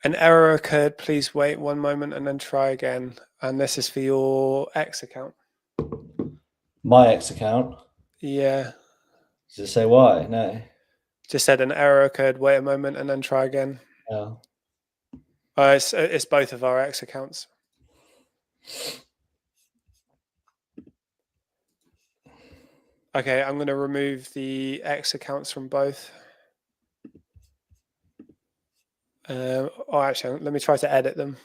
An error occurred. Please wait 1 moment and then try again. And this is for your X account. My X account? Yeah. Does it say why? No. Just said an error occurred. Wait a moment and then try again. Yeah. It's both of our X accounts. Okay, I'm going to remove the X accounts from both. Actually, let me try to edit them.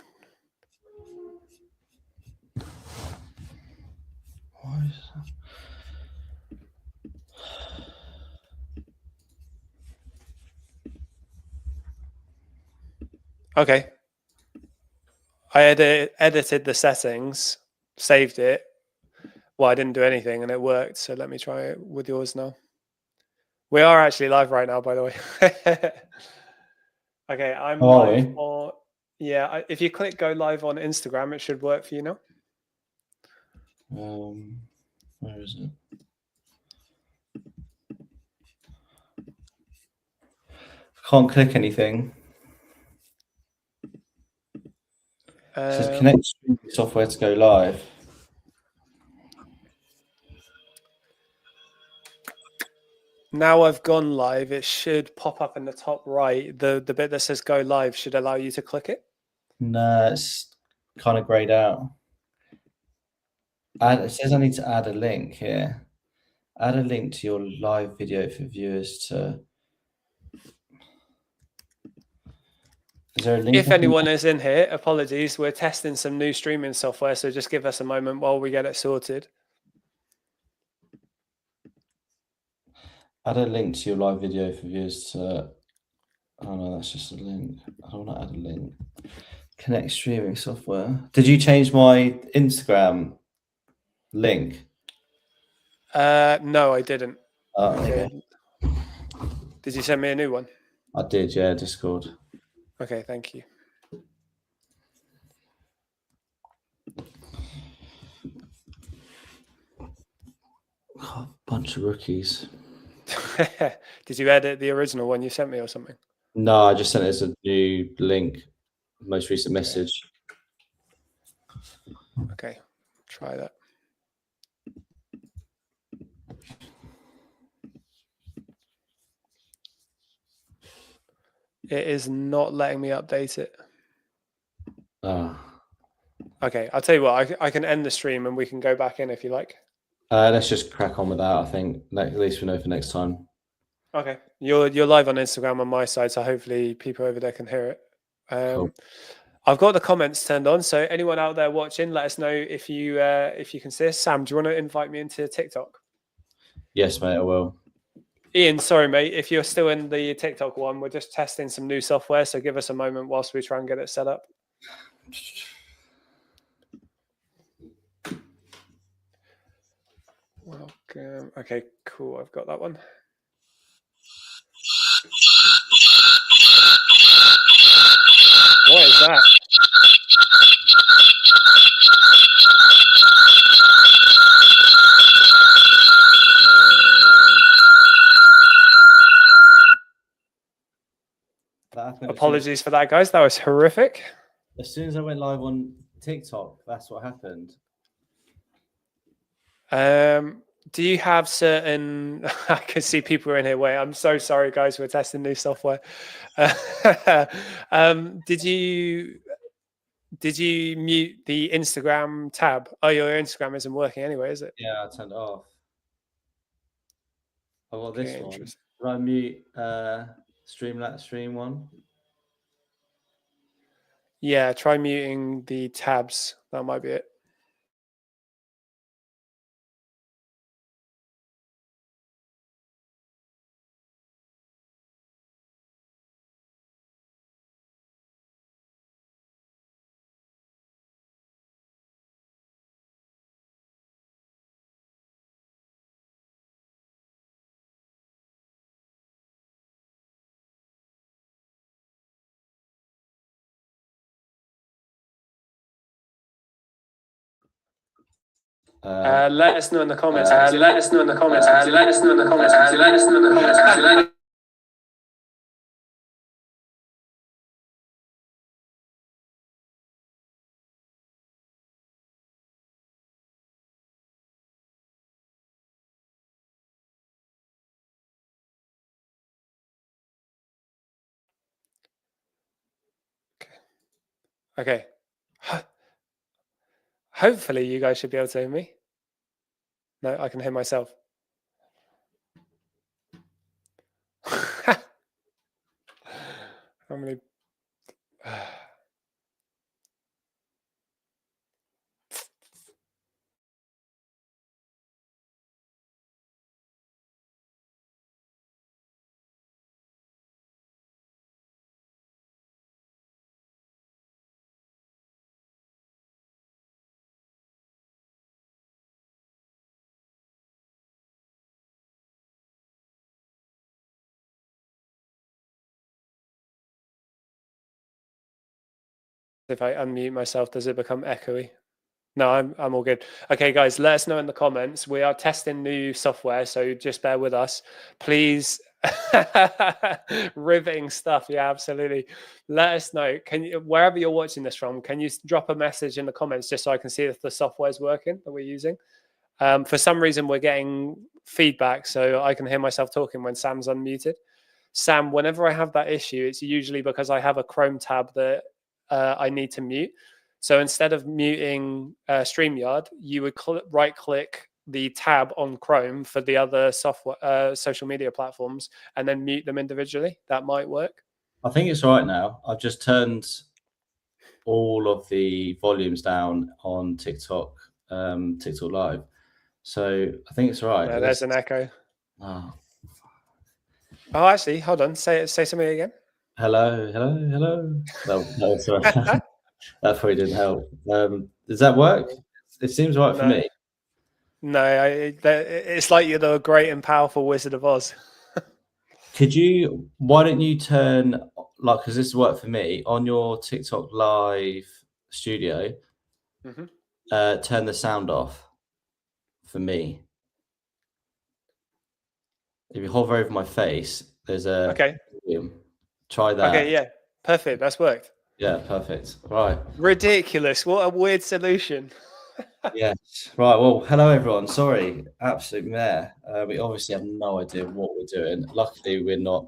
Why is that? Okay. I edited the settings, saved it. Well, I didn't do anything and it worked. So let me try it with yours now. We are actually live right now, by the way. Okay, I'm live on. Yeah, if you click go live on Instagram, it should work for you now. Where is it? Can't click anything. It says connect software to go live. Now I've gone live, it should pop up in the top right. The bit that says go live should allow you to click it. No, it's kind of grayed out. It says I need to add a link here. Add a link to your live video for viewers to. Is there a link? If anyone is in here, apologies. We're testing some new streaming software, so just give us a moment while we get it sorted. Add a link to your live video for viewers to. Oh no, that's just a link. I don't want to add a link. Connect streaming software. Did you change my Instagram link? No, I didn't. Okay. Did you send me a new one? I did, yeah, Discord. Okay, thank you. Oh, bunch of rookies. Did you edit the original one you sent me or something? No, I just sent it as a new link, most recent message. Okay, try that. It is not letting me update it. Okay, I'll tell you what, I can end the stream and we can go back in if you like. Let's just crack on with that, I think. At least we know for next time. Okay, you're live on Instagram on my side, so hopefully people over there can hear it. Cool. I've got the comments turned on, so anyone out there watching, let us know if you can see us. Sam, do you want to invite me into TikTok? Yes, mate, I will. Ian, sorry, mate. If you're still in the TikTok one, we're just testing some new software, so give us a moment whilst we try and get it set up. Welcome. Okay, cool. I've got that one. What is that? Apologies for that, guys. That was horrific. As soon as I went live on TikTok, that's what happened. Do you have certain? I can see people are in here. Wait, I'm so sorry, guys. We're testing new software. Did you mute the Instagram tab? Oh, your Instagram isn't working anyway, is it? Yeah, I turned it off. I got this one. Did I mute stream one? Yeah, try muting the tabs. That might be it. Let us know in the comments. Let us know in the comments. Let us know in the comments. Let us know in the comments. Okay. Hopefully you guys should be able to hear me. No, I can hear myself. How many? If I unmute myself, does it become echoey? No, I'm all good. Okay, guys, let us know in the comments. We are testing new software, so just bear with us, please. Riveting stuff, yeah, absolutely. Let us know. Can you, wherever you're watching this from, can you drop a message in the comments just so I can see if the software is working that we're using? For some reason, we're getting feedback, so I can hear myself talking when Sam's unmuted. Sam, whenever I have that issue, it's usually because I have a Chrome tab that I need to mute. So instead of muting StreamYard, you would right click the tab on Chrome for the other software, social media platforms, and then mute them individually. That might work. I think it's all right now. I've just turned all of the volumes down on TikTok, TikTok Live. So I think it's all right. No, there's an echo. Oh. Oh, actually, hold on. Say something again. Hello. No, sorry. That probably didn't help. Does that work? It seems right for me. No, it's like you're the great and powerful Wizard of Oz. Why don't you turn, like, because this worked for me, on your TikTok Live studio, turn the sound off for me. If you hover over my face, there's a volume. Try that. Okay, yeah, perfect. That's worked. Yeah, perfect. Right. Ridiculous. What a weird solution. Yes. Right. Well, hello, everyone. Sorry, absolute mare. We obviously have no idea what we're doing. Luckily, we're not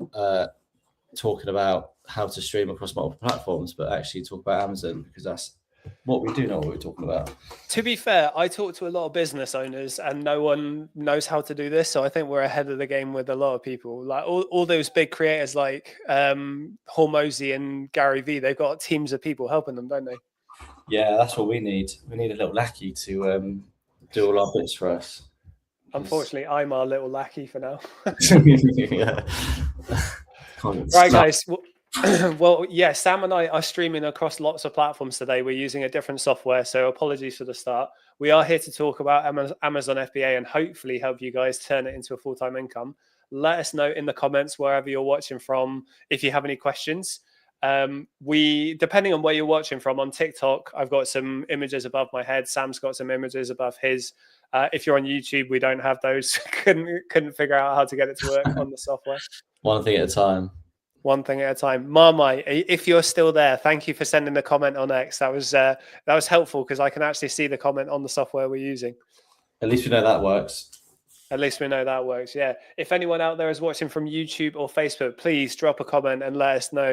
talking about how to stream across multiple platforms, but actually talk about Amazon, because that's what we do know what we're talking about. To be fair, I talk to a lot of business owners and no one knows how to do this. So I think we're ahead of the game with a lot of people. Like all those big creators like Hormozy and Gary Vee, they've got teams of people helping them, don't they? Yeah, that's what we need. We need a little lackey to do all our bits for us. Unfortunately, I'm our little lackey for now. Yeah. Right, guys. Well, yeah, Sam and I are streaming across lots of platforms today. We're using a different software, so apologies for the start. We are here to talk about Amazon FBA and hopefully help you guys turn it into a full-time income. Let us know in the comments wherever you're watching from if you have any questions. Depending on where you're watching from, on TikTok, I've got some images above my head. Sam's got some images above his. If you're on YouTube, we don't have those. couldn't figure out how to get it to work on the software. One thing at a time. One thing at a time. Marmite, if you're still there, thank you for sending the comment on X. That was helpful because I can actually see the comment on the software we're using. At least we know that works. At least we know that works. Yeah. If anyone out there is watching from YouTube or Facebook, please drop a comment and let us know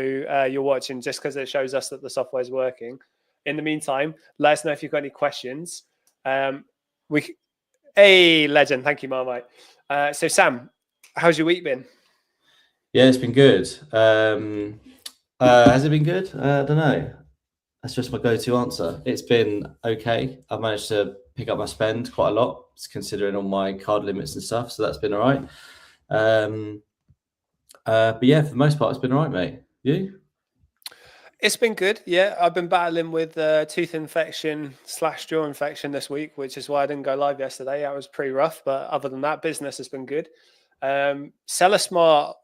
you're watching, just because it shows us that the software is working. In the meantime, let us know if you've got any questions. Hey, legend. Thank you, Marmite. So Sam, how's your week been? Yeah, it's been good. Has it been good? I don't know. That's just my go-to answer. It's been okay. I've managed to pick up my spend quite a lot, considering all my card limits and stuff. So that's been all right. But yeah, for the most part, it's been all right, mate. You? It's been good. Yeah, I've been battling with tooth infection / jaw infection this week, which is why I didn't go live yesterday. That was pretty rough. But other than that, business has been good. Seller Smart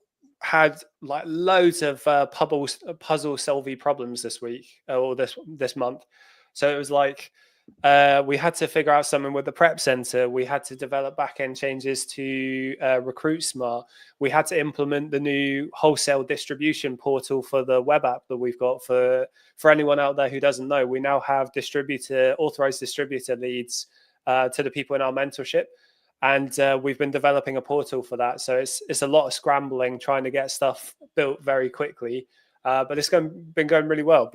had like loads of puzzle solving problems this week or this month. So it was like we had to figure out something with the prep center. We had to develop back-end changes to Recruit Smart. We had to implement the new wholesale distribution portal for the web app that we've got. For anyone out there who doesn't know, we now have authorized distributor leads to the people in our mentorship. And we've been developing a portal for that. So it's a lot of scrambling, trying to get stuff built very quickly. But it's been going really well.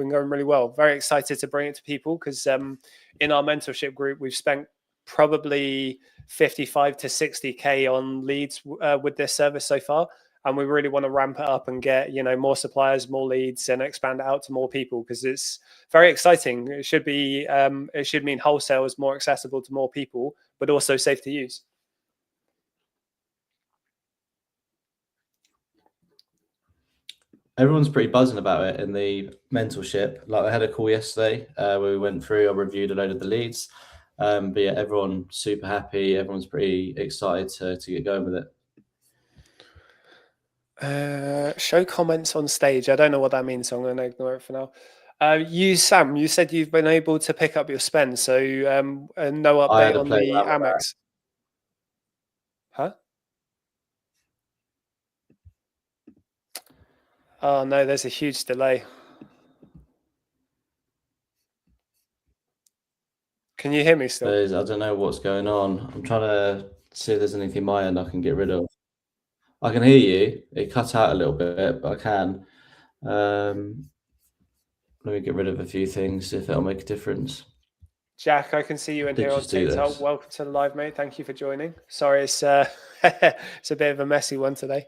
Very excited to bring it to people because in our mentorship group, we've spent probably 55 to 60K on leads with this service so far. And we really want to ramp it up and get, more suppliers, more leads, and expand it out to more people because it's very exciting. It should mean wholesale is more accessible to more people, but also safe to use. Everyone's pretty buzzing about it in the mentorship. Like I had a call yesterday where we went through, I reviewed a load of the leads. But yeah, everyone's super happy. Everyone's pretty excited to get going with it. Show comments on stage. I don't know what that means, so I'm going to ignore it for now. Sam, you said you've been able to pick up your spend, so no update on the Amex. Huh? Oh no, there's a huge delay. Can you hear me still? I don't know what's going on. I'm trying to see if there's anything my end I can get rid of. I can hear you. It cut out a little bit, but I can. Let me get rid of a few things, see if it'll make a difference. Jack, I can see you in here on TikTok. Welcome to the live, mate. Thank you for joining. Sorry, it's it's a bit of a messy one today.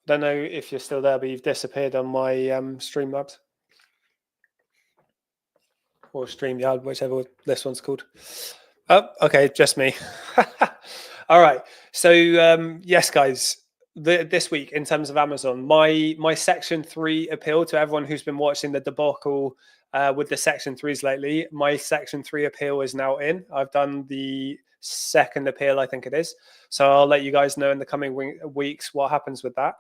I don't know if you're still there, but you've disappeared on my Streamlabs or StreamYard, whichever this one's called. Oh, okay, just me. All right. So yes, guys, this week in terms of Amazon, my Section 3 appeal to everyone who's been watching the debacle with the Section 3s lately, my Section 3 appeal is now in. I've done the second appeal, I think it is. So I'll let you guys know in the coming weeks what happens with that.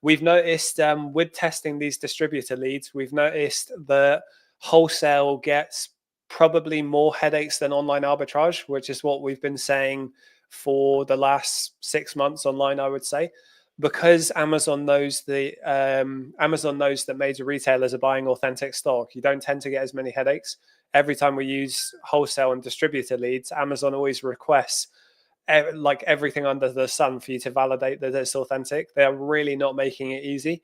We've noticed with testing these distributor leads, we've noticed that wholesale gets probably more headaches than online arbitrage, which is what we've been saying for the last 6 months online, I would say, because Amazon knows that major retailers are buying authentic stock. You don't tend to get as many headaches. Every time we use wholesale and distributor leads, Amazon always requests like everything under the sun for you to validate that it's authentic. They're really not making it easy.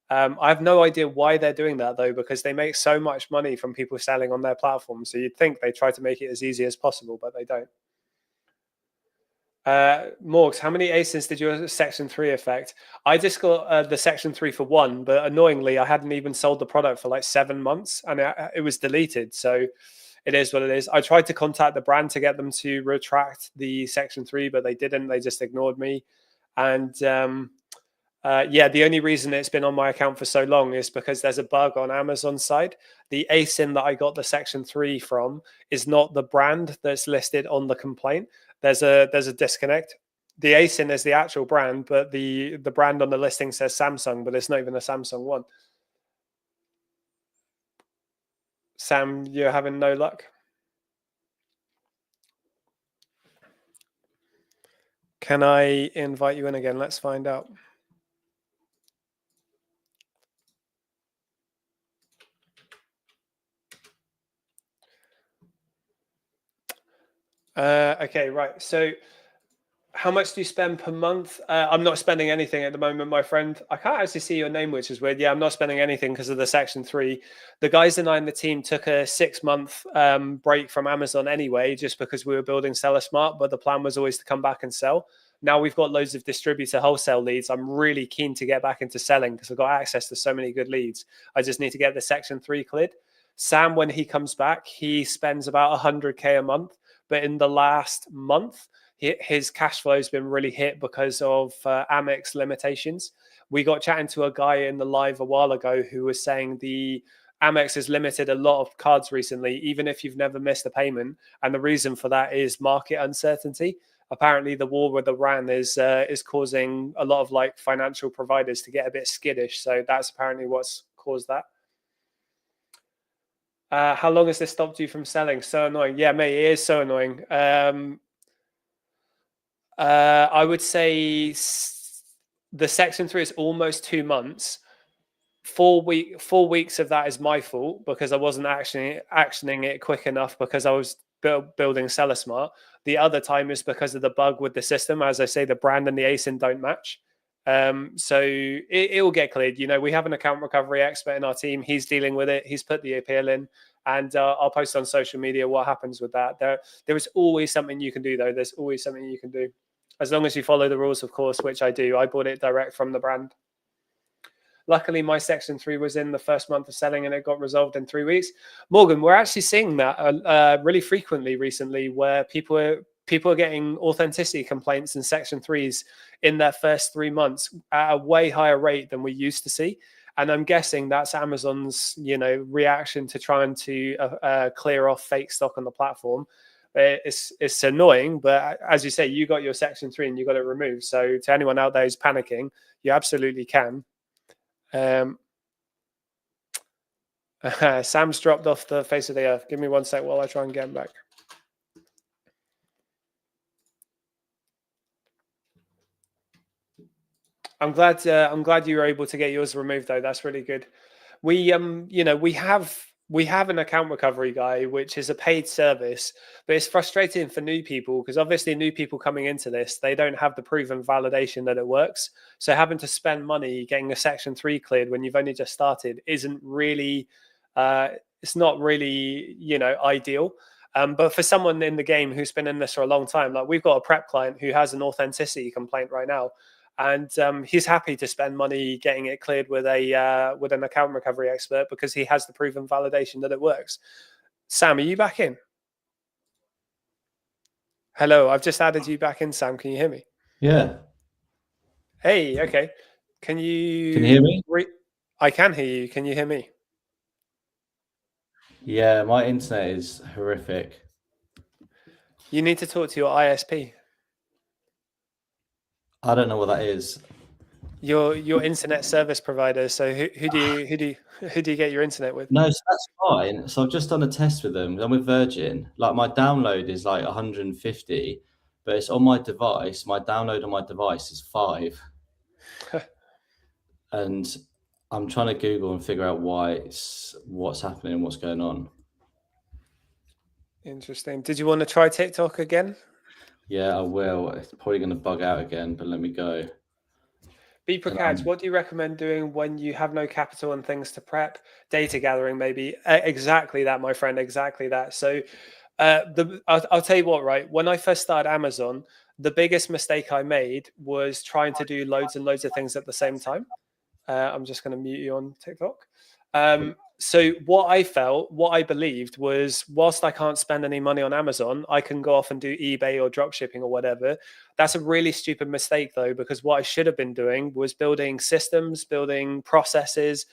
I have no idea why they're doing that, though, because they make so much money from people selling on their platform. So you'd think they try to make it as easy as possible, but they don't. Morgs, how many ASINs did your Section 3 affect? I just got the Section 3 for one, but annoyingly, I hadn't even sold the product for like 7 months and it was deleted. So it is what it is. I tried to contact the brand to get them to retract the Section 3, but they didn't. They just ignored me. And yeah, the only reason it's been on my account for so long is because there's a bug on Amazon's side. The ASIN that I got the Section 3 from is not the brand that's listed on the complaint. There's a disconnect. The ASIN is the actual brand, but the brand on the listing says Samsung, but it's not even a Samsung one. Sam, you're having no luck? Can I invite you in again? Let's find out. Okay, right. So how much do you spend per month? I'm not spending anything at the moment, my friend. I can't actually see your name, which is weird. Yeah, I'm not spending anything because of the Section 3. The guys and I in the team took a 6-month break from Amazon anyway, just because we were building Seller Smart, but the plan was always to come back and sell. Now we've got loads of distributor wholesale leads. I'm really keen to get back into selling because I've got access to so many good leads. I just need to get the Section 3 cleared. Sam, when he comes back, he spends about 100K a month. But in the last month, his cash flow has been really hit because of Amex limitations. We got chatting to a guy in the live a while ago who was saying the Amex has limited a lot of cards recently, even if you've never missed a payment. And the reason for that is market uncertainty. Apparently, the war with Iran is causing a lot of like financial providers to get a bit skittish. So that's apparently what's caused that. How long has this stopped you from selling? So annoying. Yeah, mate, it is so annoying. I would say the Section 3 is almost 2 months. 4 weeks of that is my fault because I wasn't actioning it quick enough because I was building Seller Smart. The other time is because of the bug with the system. As I say, the brand and the ASIN don't match. So it will get cleared. We have an account recovery expert in our team. He's dealing with it. He's put the appeal in, and I'll post on social media what happens with that. There is always something you can do, though. There's always something you can do, as long as you follow the rules, of course, which I do. I bought it direct from the brand. Luckily, my Section 3 was in the first month of selling and it got resolved in 3 weeks. Morgan, we're actually seeing that really frequently recently, where people are getting authenticity complaints in Section 3s in their first 3 months at a way higher rate than we used to see. And I'm guessing that's Amazon's, reaction to trying to clear off fake stock on the platform. It's annoying, but as you say, you got your Section 3 and you got it removed. So to anyone out there who's panicking, you absolutely can. Sam's dropped off the face of the earth. Give me 1 sec while I try and get him back. I'm glad you were able to get yours removed, though. That's really good. We have an account recovery guy, which is a paid service, but it's frustrating for new people because obviously new people coming into this, they don't have the proven validation that it works. So having to spend money getting a Section 3 cleared when you've only just started isn't really, it's not really, ideal. But for someone in the game who's been in this for a long time, like we've got a prep client who has an authenticity complaint right now. And he's happy to spend money getting it cleared with an account recovery expert because he has the proven validation that it works. Sam, are you back in? Hello, I've just added you back in, Sam. Can you hear me? Yeah. Hey, okay. Can you hear me? I can hear you. Can you hear me? Yeah, my internet is horrific. You need to talk to your ISP. I don't know what that is. Your internet service provider. So who do you get your internet with? No, so that's fine. So I've just done a test with them. I'm with Virgin. Like my download is like 150, but it's on my device. My download on my device is 5. And I'm trying to Google and figure out what's happening and what's going on. Interesting. Did you want to try TikTok again? Yeah, I will. It's probably going to bug out again, but let me go. Beeprocats, what do you recommend doing when you have no capital and things to prep? Data gathering, maybe. Exactly that, my friend. Exactly that. So I'll tell you what, right? When I first started Amazon, the biggest mistake I made was trying to do loads and loads of things at the same time. I'm just going to mute you on TikTok. So what I believed was, whilst I can't spend any money on Amazon, I can go off and do eBay or drop shipping or whatever. That's a really stupid mistake, though, because what I should have been doing was building systems, building processes,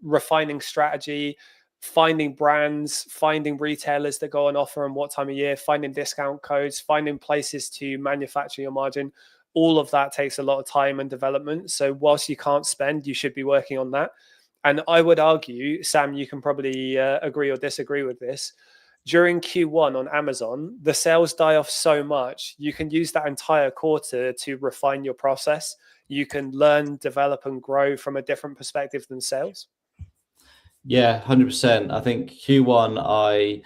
refining strategy, finding brands, finding retailers that go on offer and what time of year, finding discount codes, finding places to manufacture your margin. All of that takes a lot of time and development. So whilst you can't spend, you should be working on that. And I would argue, Sam, you can probably agree or disagree with this. During Q1 on Amazon, the sales die off so much, you can use that entire quarter to refine your process. You can learn, develop, and grow from a different perspective than sales. Yeah, 100%. I think Q1, I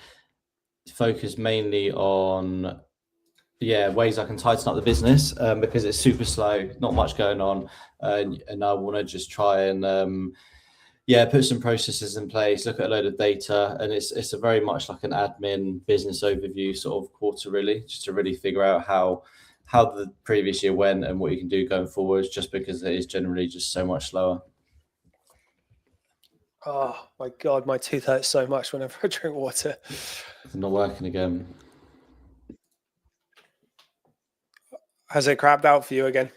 focus mainly on ways I can tighten up the business because it's super slow, not much going on, and I want to just try and put some processes in place, look at a load of data, and it's a very much like an admin business overview sort of quarter, really, just to really figure out how the previous year went and what you can do going forward, just because it is generally just so much slower. Oh my God, my tooth hurts so much whenever I drink water. It's not working again. Has it crapped out for you again?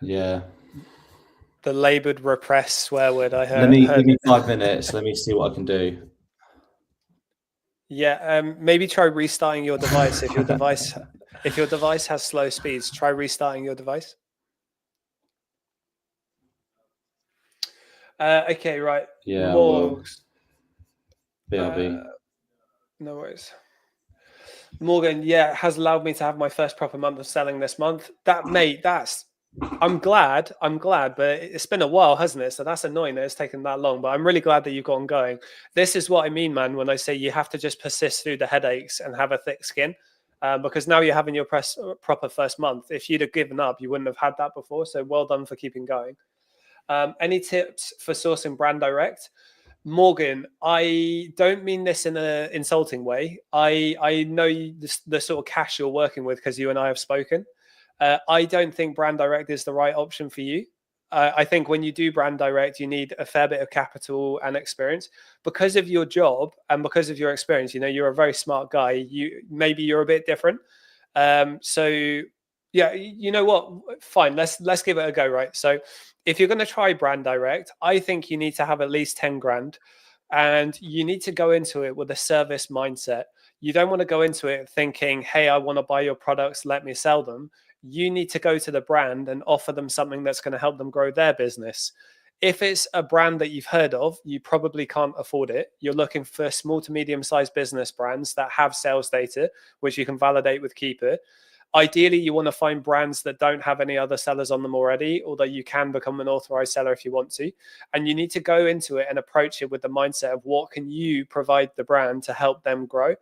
Yeah. The laboured, repressed swear word I heard. Give me 5 minutes. Let me see what I can do. Yeah, maybe try restarting your device. If your device has slow speeds, try restarting your device. Okay, right. Yeah, Morgs. BRB. No worries. Morgan, yeah, has allowed me to have my first proper month of selling this month. That, mate, that's I'm glad, but it's been a while, hasn't it? So that's annoying that it's taken that long, but I'm really glad that you've gotten going. This is what I mean, man, when I say you have to just persist through the headaches and have a thick skin. Because now you're having your proper first month. If you'd have given up, you wouldn't have had that before. So well done for keeping going. Any tips for sourcing brand direct? Morgan, I don't mean this in an insulting way. I know the sort of cash you're working with because you and I have spoken. I don't think brand direct is the right option for you. I think when you do brand direct, you need a fair bit of capital and experience because of your job and because of your experience. You know, you're a very smart guy. Maybe you're a bit different. So yeah, you know what? Fine, let's give it a go, right? So if you're going to try brand direct, I think you need to have at least 10 grand and you need to go into it with a service mindset. You don't want to go into it thinking, hey, I want to buy your products, let me sell them. You need to go to the brand and offer them something that's going to help them grow their business. If it's a brand that you've heard of, you probably can't afford it. You're looking for small to medium sized business brands that have sales data, which you can validate with Keeper. Ideally, you want to find brands that don't have any other sellers on them already, although you can become an authorized seller if you want to. And you need to go into it and approach it with the mindset of what can you provide the brand to help them grow.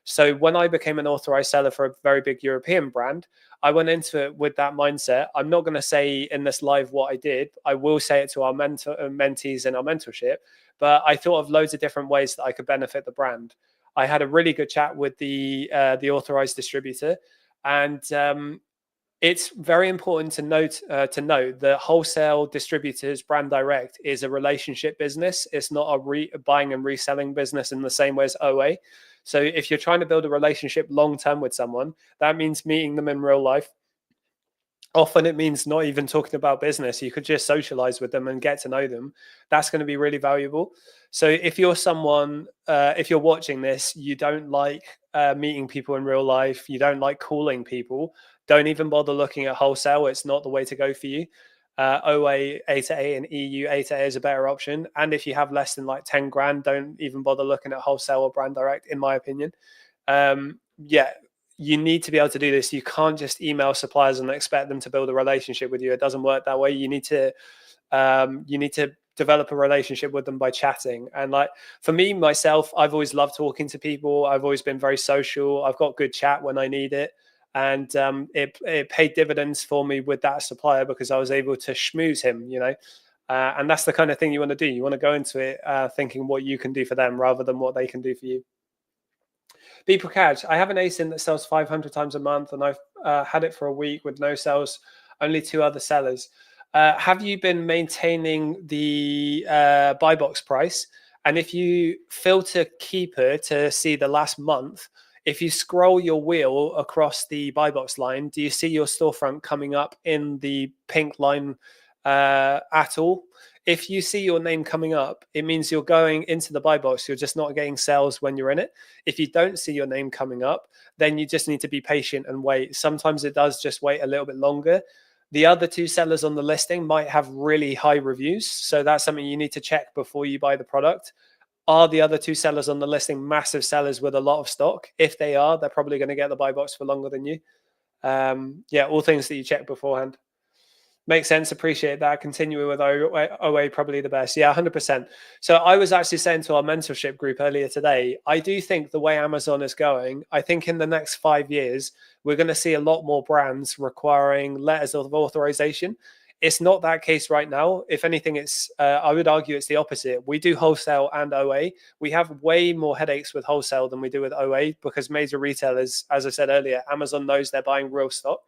So when I became an authorized seller for a very big European brand, I went into it with that mindset. I'm not going to say in this live what I did. I will say it to our mentees in our mentorship, but I thought of loads of different ways that I could benefit the brand. I had a really good chat with the authorized distributor, and it's very important to note that wholesale distributors brand direct is a relationship business. It's not a buying and reselling business in the same way as OA. So if you're trying to build a relationship long term with someone, that means meeting them in real life. Often it means not even talking about business. You could just socialize with them and get to know them. That's going to be really valuable. So if you're someone, if you're watching this, you don't like meeting people in real life, you don't like calling people, don't even bother looking at wholesale. It's not the way to go for you. OA A to A and EU A to A is a better option. And if you have less than like 10 grand, don't even bother looking at wholesale or brand direct, in my opinion. Yeah, you need to be able to do this. You can't just email suppliers and expect them to build a relationship with you. It doesn't work that way. You need to develop a relationship with them by chatting. And like for me, myself, I've always loved talking to people. I've always been very social. I've got good chat when I need it. And it paid dividends for me with that supplier because I was able to schmooze him, you know. And that's the kind of thing you want to do. You want to go into it thinking what you can do for them rather than what they can do for you. People catch. I have an ASIN that sells 500 times a month, and I've had it for a week with no sales, only 2 other sellers. Have you been maintaining the buy box price? And if you filter Keeper to see the last month, if you scroll your wheel across the buy box line, do you see your storefront coming up in the pink line at all? If you see your name coming up, it means you're going into the buy box. You're just not getting sales when you're in it. If you don't see your name coming up, then you just need to be patient and wait. Sometimes it does just wait a little bit longer. The other 2 sellers on the listing might have really high reviews. So that's something you need to check before you buy the product. Are the other 2 sellers on the listing massive sellers with a lot of stock? If they are, they're probably going to get the buy box for longer than you. Yeah, all things that you check beforehand. Makes sense. Appreciate that. Continuing with OA, probably the best. Yeah, 100%. So I was actually saying to our mentorship group earlier today, I do think the way Amazon is going, I think in the next 5 years, we're going to see a lot more brands requiring letters of authorization. It's not that case right now. If anything, I would argue it's the opposite. We do wholesale and OA. We have way more headaches with wholesale than we do with OA because major retailers, as I said earlier, Amazon knows they're buying real stock.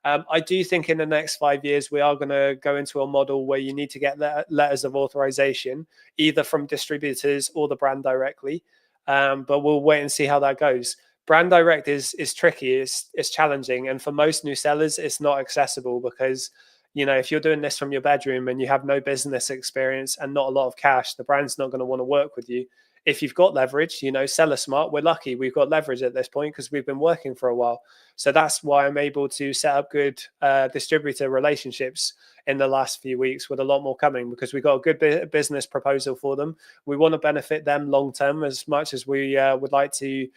I do think in the next 5 years, we are going to go into a model where you need to get letters of authorization, either from distributors or the brand directly. But we'll wait and see how that goes. Brand direct is tricky, it's challenging. And for most new sellers, it's not accessible because, you know, if you're doing this from your bedroom and you have no business experience and not a lot of cash, the brand's not going to want to work with you. If you've got leverage, you know, seller smart, we're lucky. We've got leverage at this point because we've been working for a while. So that's why I'm able to set up good distributor relationships in the last few weeks with a lot more coming because we got a good business proposal for them. We want to benefit them long term as much as we would like to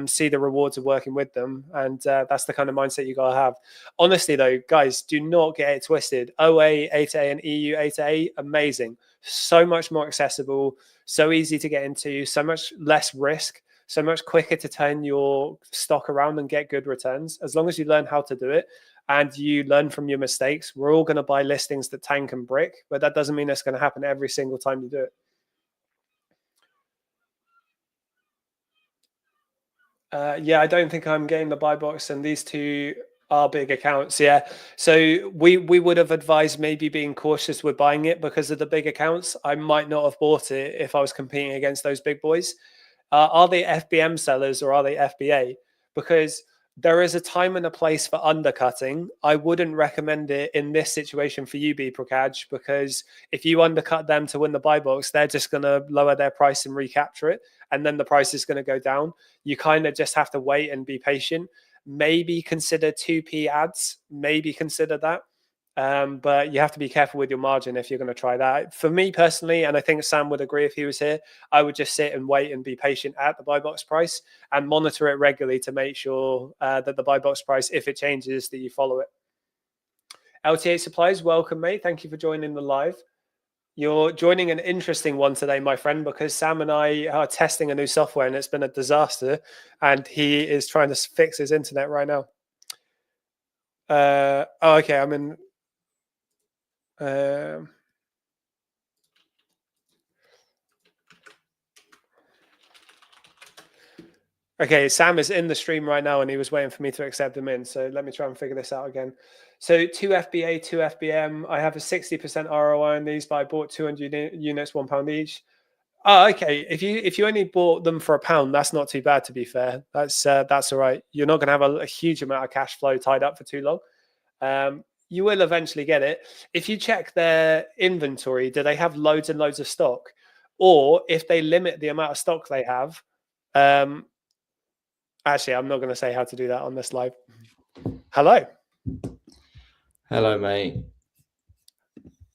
see the rewards of working with them. And that's the kind of mindset you got to have. Honestly, though, guys, do not get it twisted. OA, A2A, and EU A2A, amazing. So much more accessible, so easy to get into, so much less risk, so much quicker to turn your stock around and get good returns. As long as you learn how to do it and you learn from your mistakes, we're all going to buy listings that tank and brick, but that doesn't mean it's going to happen every single time you do it. Yeah, I don't think I'm getting the buy box, and these two are big accounts. Yeah, so we would have advised maybe being cautious with buying it because of the big accounts. I might not have bought it if I was competing against those big boys. Are they FBM sellers or are they FBA? Because there is a time and a place for undercutting. I wouldn't recommend it in this situation for you, B Prakash, because if you undercut them to win the buy box, they're just going to lower their price and recapture it. And then the price is going to go down. You kind of just have to wait and be patient. Maybe consider 2p ads, maybe consider that. But you have to be careful with your margin if you're going to try that. For me personally, and I think Sam would agree if he was here, I would just sit and wait and be patient at the buy box price and monitor it regularly to make sure that the buy box price, if it changes, that you follow it. LTA Supplies, welcome, mate. Thank you for joining the live. You're joining an interesting one today, my friend, because Sam and I are testing a new software and it's been a disaster. And he is trying to fix his internet right now. Oh, okay. I'm in. Okay, Sam is in the stream right now and he was waiting for me to accept him in. So let me try and figure this out again. So 2 FBA, 2 FBM. I have a 60% ROI on these, but I bought 200 units, £1 each. Oh, okay. If you only bought them for £1, that's not too bad, to be fair. That's all right. You're not going to have a huge amount of cash flow tied up for too long. You will eventually get it. If you check their inventory, do they have loads and loads of stock? Or if they limit the amount of stock they have, actually, I'm not going to say how to do that on this live. Hello. Hello, mate.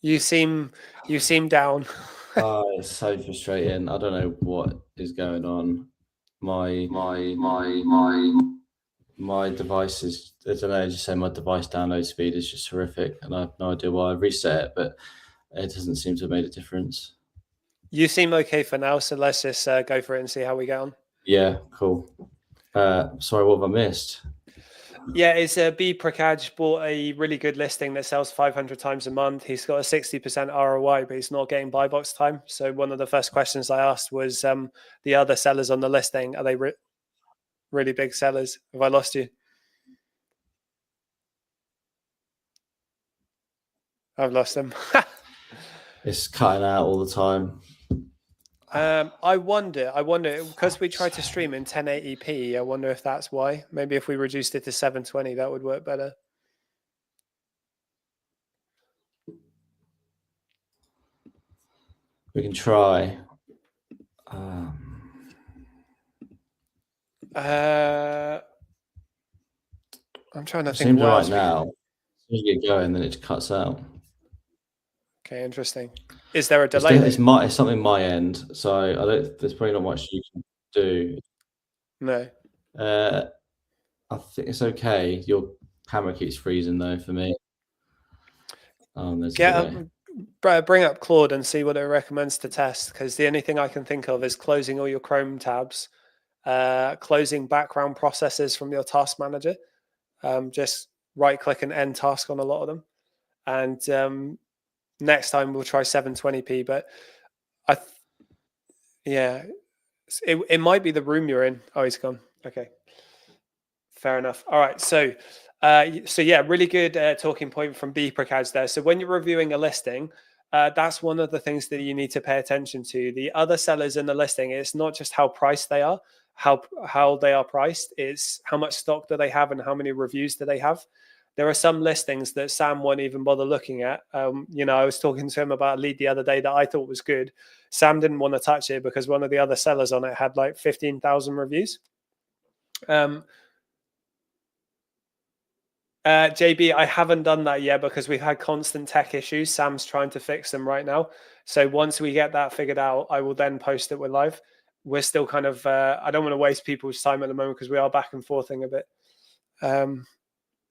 You seem down. Oh, it's so frustrating. I don't know what is going on. My device is, I don't know, just say my device download speed is just horrific, and I have no idea why. I reset it, but it doesn't seem to have made a difference. You seem okay for now, so let's just go for it and see how we get on. Yeah, cool. Sorry, what have I missed? Yeah, it's B Prakash bought a really good listing that sells 500 times a month. He's got a 60% ROI, but he's not getting buy box time. So one of the first questions I asked was the other sellers on the listing, are they really big sellers? Have I lost you? I've lost them. It's cutting out all the time. I wonder, because we tried to stream in 1080p, I wonder if that's why. Maybe if we reduced it to 720, that would work better. We can try. I'm trying to think. Seems right now. As soon as you get going, then it cuts out. Okay, interesting. Is there a delay? It's something my end, so there's probably not much you can do. No. I think it's okay. Your camera keeps freezing though for me. Bring up Claude and see what it recommends to test, because the only thing I can think of is closing all your Chrome tabs, closing background processes from your task manager. Just right click and end task on a lot of them. And next time we'll try 720p, but it might be the room you're in. Oh, he's gone. Okay, fair enough. All right, so yeah, really good talking point from B Prakash there. So when you're reviewing a listing, that's one of the things that you need to pay attention to. The other sellers in the listing, it's not just how priced they are, how they are priced, it's how much stock do they have and how many reviews do they have. There are some listings that Sam won't even bother looking at. I was talking to him about a lead the other day that I thought was good. Sam didn't want to touch it because one of the other sellers on it had like 15,000 reviews. JB, I haven't done that yet because we've had constant tech issues. Sam's trying to fix them right now. So once we get that figured out, I will then post it with live. we're still kind of, I don't want to waste people's time at the moment because we are back and forthing a bit.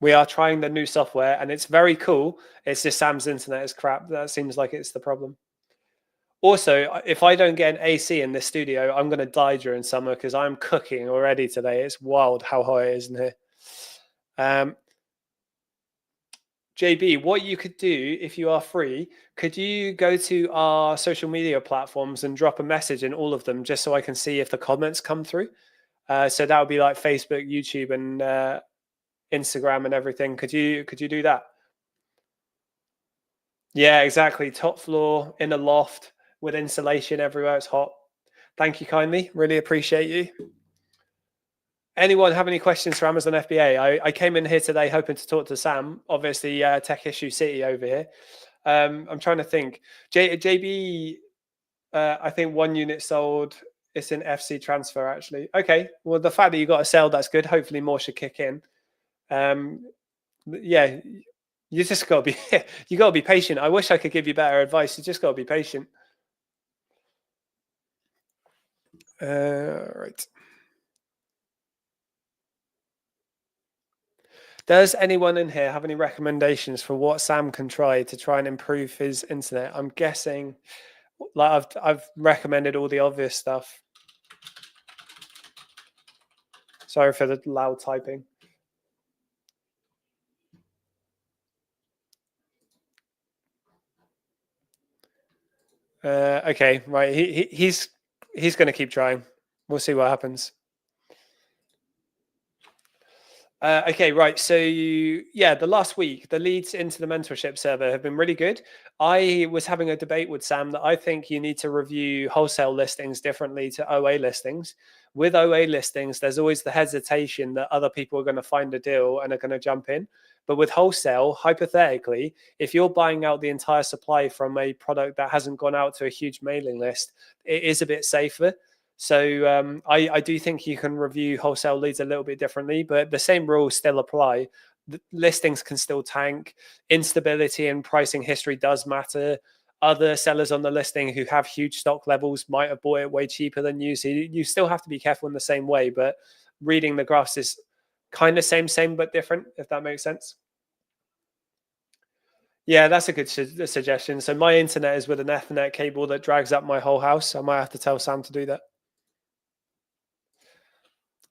We are trying the new software and it's very cool. It's just Sam's internet is crap. That seems like it's the problem. Also, if I don't get an AC in this studio, I'm going to die during summer because I'm cooking already today. It's wild how hot it is in here. JB, what you could do if you are free, could you go to our social media platforms and drop a message in all of them just so I can see if the comments come through? So that would be like Facebook, YouTube, and Instagram and everything. Could you do that? Yeah, exactly. Top floor in a loft with insulation everywhere. It's hot. Thank you kindly. Really appreciate you. Anyone have any questions for Amazon FBA? I came in here today hoping to talk to Sam, obviously Tech Issue City over here. I'm trying to think. JB, I think 1 unit sold. It's in FC transfer actually. Okay, well the fact that you got a sale, that's good. Hopefully more should kick in. Yeah, you just got to be you got to be patient. I wish I could give you better advice. You just got to be patient. Right. Does anyone in here have any recommendations for what Sam can try and improve his internet? I'm guessing, like I've recommended all the obvious stuff. Sorry for the loud typing. Okay, right. He's going to keep trying. We'll see what happens. Okay, right. So the last week, the leads into the mentorship server have been really good. I was having a debate with Sam that I think you need to review wholesale listings differently to OA listings. With OA listings, there's always the hesitation that other people are going to find a deal and are going to jump in. But with wholesale, hypothetically, if you're buying out the entire supply from a product that hasn't gone out to a huge mailing list, it is a bit safer. So I do think you can review wholesale leads a little bit differently, but the same rules still apply. The listings can still tank. Instability and pricing history does matter. Other sellers on the listing who have huge stock levels might have bought it way cheaper than you. So you still have to be careful in the same way, but reading the graphs is kind of same, but different, if that makes sense. Yeah, that's a good suggestion. So my internet is with an Ethernet cable that drags up my whole house. I might have to tell Sam to do that.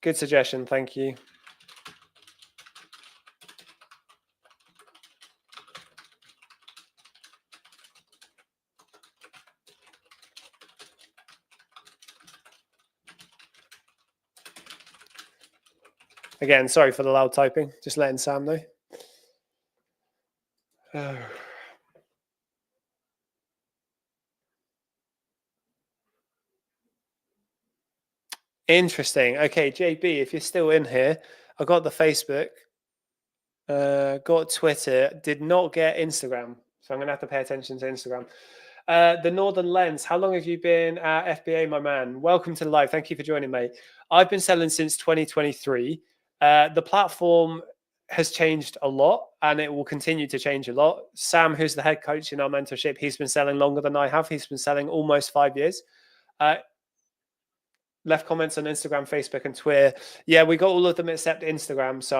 Good suggestion. Thank you. Again, sorry for the loud typing. Just letting Sam know. Interesting. Okay, JB, if you're still in here, I got the Facebook, got Twitter, did not get Instagram. So I'm going to have to pay attention to Instagram. The Northern Lens, how long have you been at FBA, my man? Welcome to the live. Thank you for joining, mate. I've been selling since 2023. The platform has changed a lot and it will continue to change a lot. Sam, who's the head coach in our mentorship, he's been selling longer than I have. He's been selling almost 5 years. Left comments on Instagram, Facebook, and Twitter. Yeah, we got all of them except Instagram. So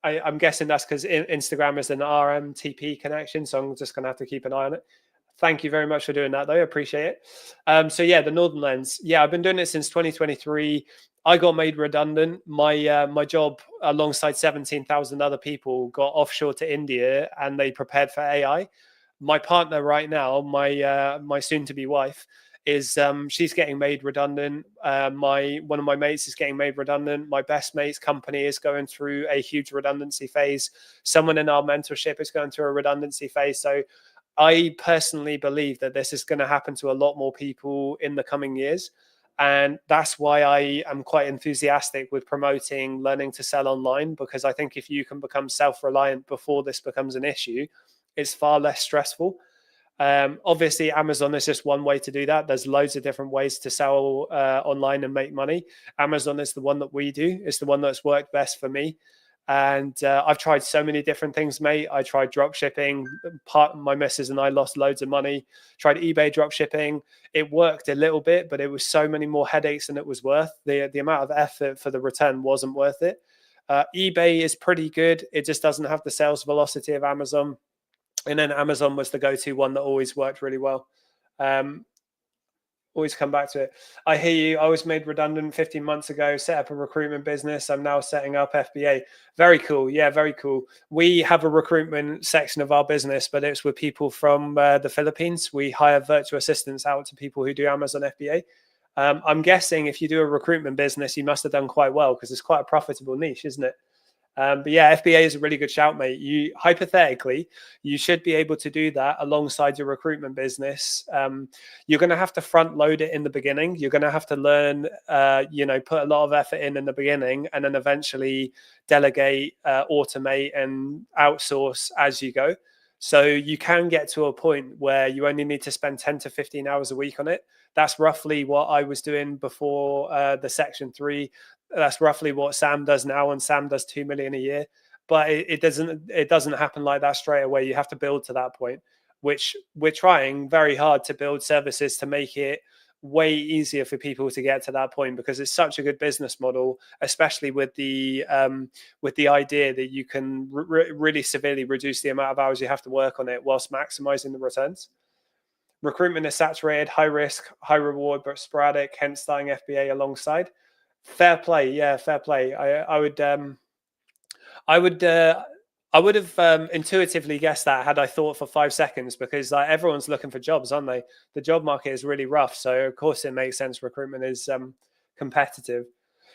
I'm guessing that's because Instagram is an RMTP connection. So I'm just going to have to keep an eye on it. Thank you very much for doing that, though. I appreciate it. So yeah, the Northern Lens. Yeah, I've been doing it since 2023. I got made redundant. My job, alongside 17,000 other people, got offshore to India, and they prepared for AI. My partner right now, my soon-to-be wife, is she's getting made redundant. One of my mates is getting made redundant. My best mate's company is going through a huge redundancy phase. Someone in our mentorship is going through a redundancy phase. So I personally believe that this is going to happen to a lot more people in the coming years. And that's why I am quite enthusiastic with promoting learning to sell online, because I think if you can become self-reliant before this becomes an issue, it's far less stressful. Obviously, Amazon is just one way to do that. There's loads of different ways to sell online and make money. Amazon is the one that we do. It's the one that's worked best for me. And I've tried so many different things, mate. I tried drop shipping. My missus and I lost loads of money. Tried eBay drop shipping. It worked a little bit, but it was so many more headaches than it was worth. The amount of effort for the return wasn't worth it. eBay is pretty good. It just doesn't have the sales velocity of Amazon. And then Amazon was the go-to one that always worked really well. Always come back to it. I hear you. I was made redundant 15 months ago, set up a recruitment business. I'm now setting up FBA. Very cool. Yeah, very cool. We have a recruitment section of our business, but it's with people from the Philippines. We hire virtual assistants out to people who do Amazon FBA. I'm guessing if you do a recruitment business, you must have done quite well because it's quite a profitable niche, isn't it? But yeah, FBA is a really good shout, mate. You hypothetically, you should be able to do that alongside your recruitment business. You're going to have to front load it in the beginning. You're going to have to learn, put a lot of effort in the beginning, and then eventually delegate, automate, and outsource as you go. So you can get to a point where you only need to spend 10 to 15 hours a week on it. That's roughly what I was doing before the Section 3. That's roughly what Sam does now, and Sam does 2 million a year. But it doesn't happen like that straight away. You have to build to that point, which we're trying very hard to build services to make it way easier for people to get to that point, because it's such a good business model, especially with the idea that you can really severely reduce the amount of hours you have to work on it whilst maximizing the returns. Recruitment is saturated, high risk, high reward, but sporadic, hence starting FBA alongside. Fair play. Yeah, fair play. I would have intuitively guessed that had I thought for 5 seconds, because like, everyone's looking for jobs, aren't they? The job market is really rough. So of course it makes sense. Recruitment is competitive.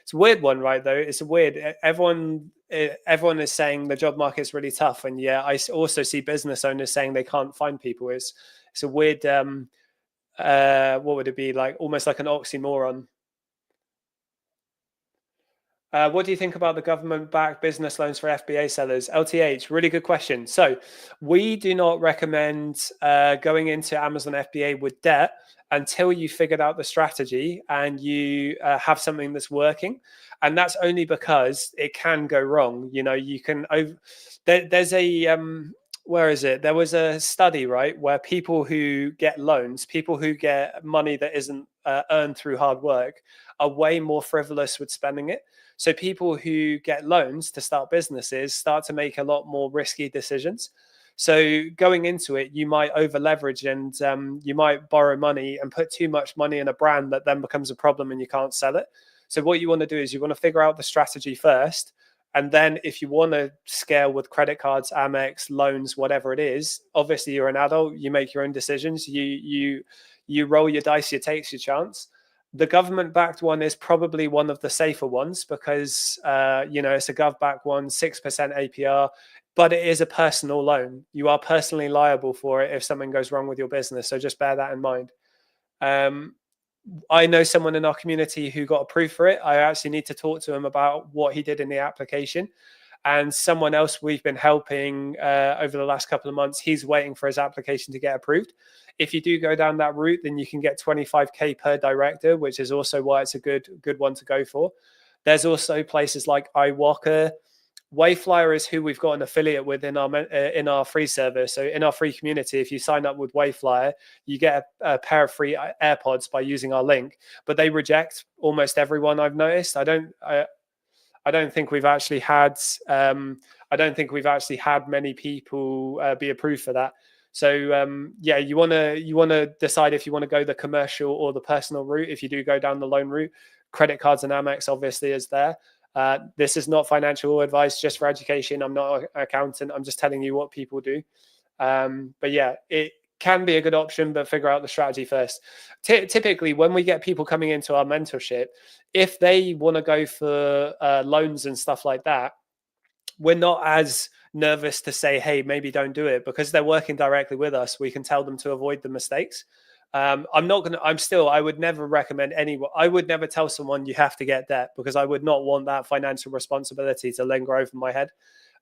It's a weird one, right? Though it's a weird. Everyone is saying the job market is really tough, and yeah, I also see business owners saying they can't find people. It's a weird. What would it be like? Almost like an oxymoron. What do you think about the government-backed business loans for FBA sellers? LTH, really good question. So we do not recommend going into Amazon FBA with debt until you figured out the strategy and you have something that's working. And that's only because it can go wrong. You know, you can there's a where is it? There was a study, right, where people who get loans, people who get money that isn't earned through hard work, are way more frivolous with spending it. So people who get loans to start businesses start to make a lot more risky decisions. So going into it, you might over leverage, and you might borrow money and put too much money in a brand that then becomes a problem and you can't sell it. So what you want to do is you want to figure out the strategy first. And then if you want to scale with credit cards, Amex, loans, whatever it is, obviously you're an adult, you make your own decisions, you roll your dice, you take your chance. The government-backed one is probably one of the safer ones because, it's a gov-backed one, 6% APR, but it is a personal loan. You are personally liable for it if something goes wrong with your business. So just bear that in mind. I know someone in our community who got approved for it. I actually need to talk to him about what he did in the application. And someone else we've been helping over the last couple of months, he's waiting for his application to get approved. If you do go down that route, then you can get 25K per director, which is also why it's a good one to go for. There's also places like iWalker. Wayflyer is who we've got an affiliate with in our free service. So in our free community, if you sign up with Wayflyer, you get a pair of free AirPods by using our link. But they reject almost everyone, I've noticed. I don't think we've actually had many people be approved for that. So you want to decide if you want to go the commercial or the personal route. If you do go down the loan route, credit cards and Amex obviously is there. This is not financial advice, just for education. I'm not an accountant. I'm just telling you what people do. But yeah, it can be a good option, but figure out the strategy first. Typically, when we get people coming into our mentorship, if they want to go for loans and stuff like that, we're not as nervous to say, hey, maybe don't do it, because they're working directly with us. We can tell them to avoid the mistakes. I would never recommend anyone. I would never tell someone you have to get debt, because I would not want that financial responsibility to linger over my head.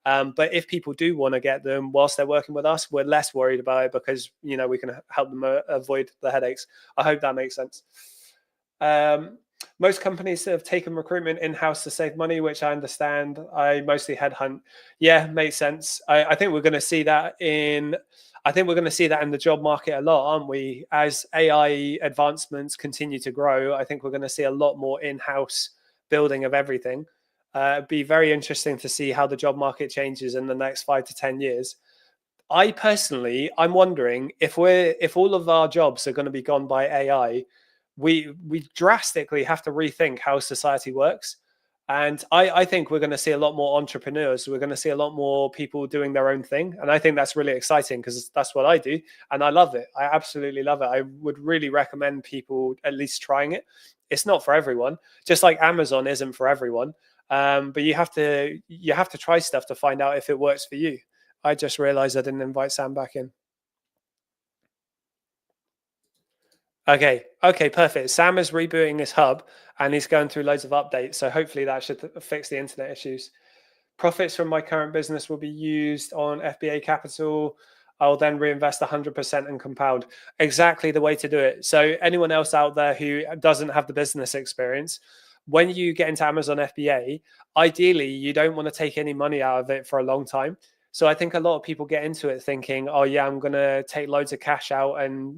But if people do want to get them whilst they're working with us, we're less worried about it because, we can help them avoid the headaches. I hope that makes sense. Most companies have taken recruitment in-house to save money, which I understand. I mostly headhunt. Yeah, makes sense. I think we're going to see that in. I think we're going to see that in the job market a lot, aren't we? As AI advancements continue to grow, I think we're going to see a lot more in-house building of everything. It'd be very interesting to see how the job market changes in the next 5 to 10 years. I personally, I'm wondering if all of our jobs are going to be gone by AI, we drastically have to rethink how society works. And I think we're going to see a lot more entrepreneurs. We're going to see a lot more people doing their own thing. And I think that's really exciting because that's what I do. And I love it. I absolutely love it. I would really recommend people at least trying it. It's not for everyone, just like Amazon isn't for everyone. But you have to try stuff to find out if it works for you. I just realized I didn't invite Sam back in. Okay, perfect. Sam is rebooting his hub and he's going through loads of updates. So hopefully that should fix the internet issues. Profits from my current business will be used on FBA capital. I'll then reinvest 100% and compound. Exactly the way to do it. So anyone else out there who doesn't have the business experience, when you get into Amazon FBA, ideally you don't want to take any money out of it for a long time. So I think a lot of people get into it thinking, oh yeah, I'm going to take loads of cash out and,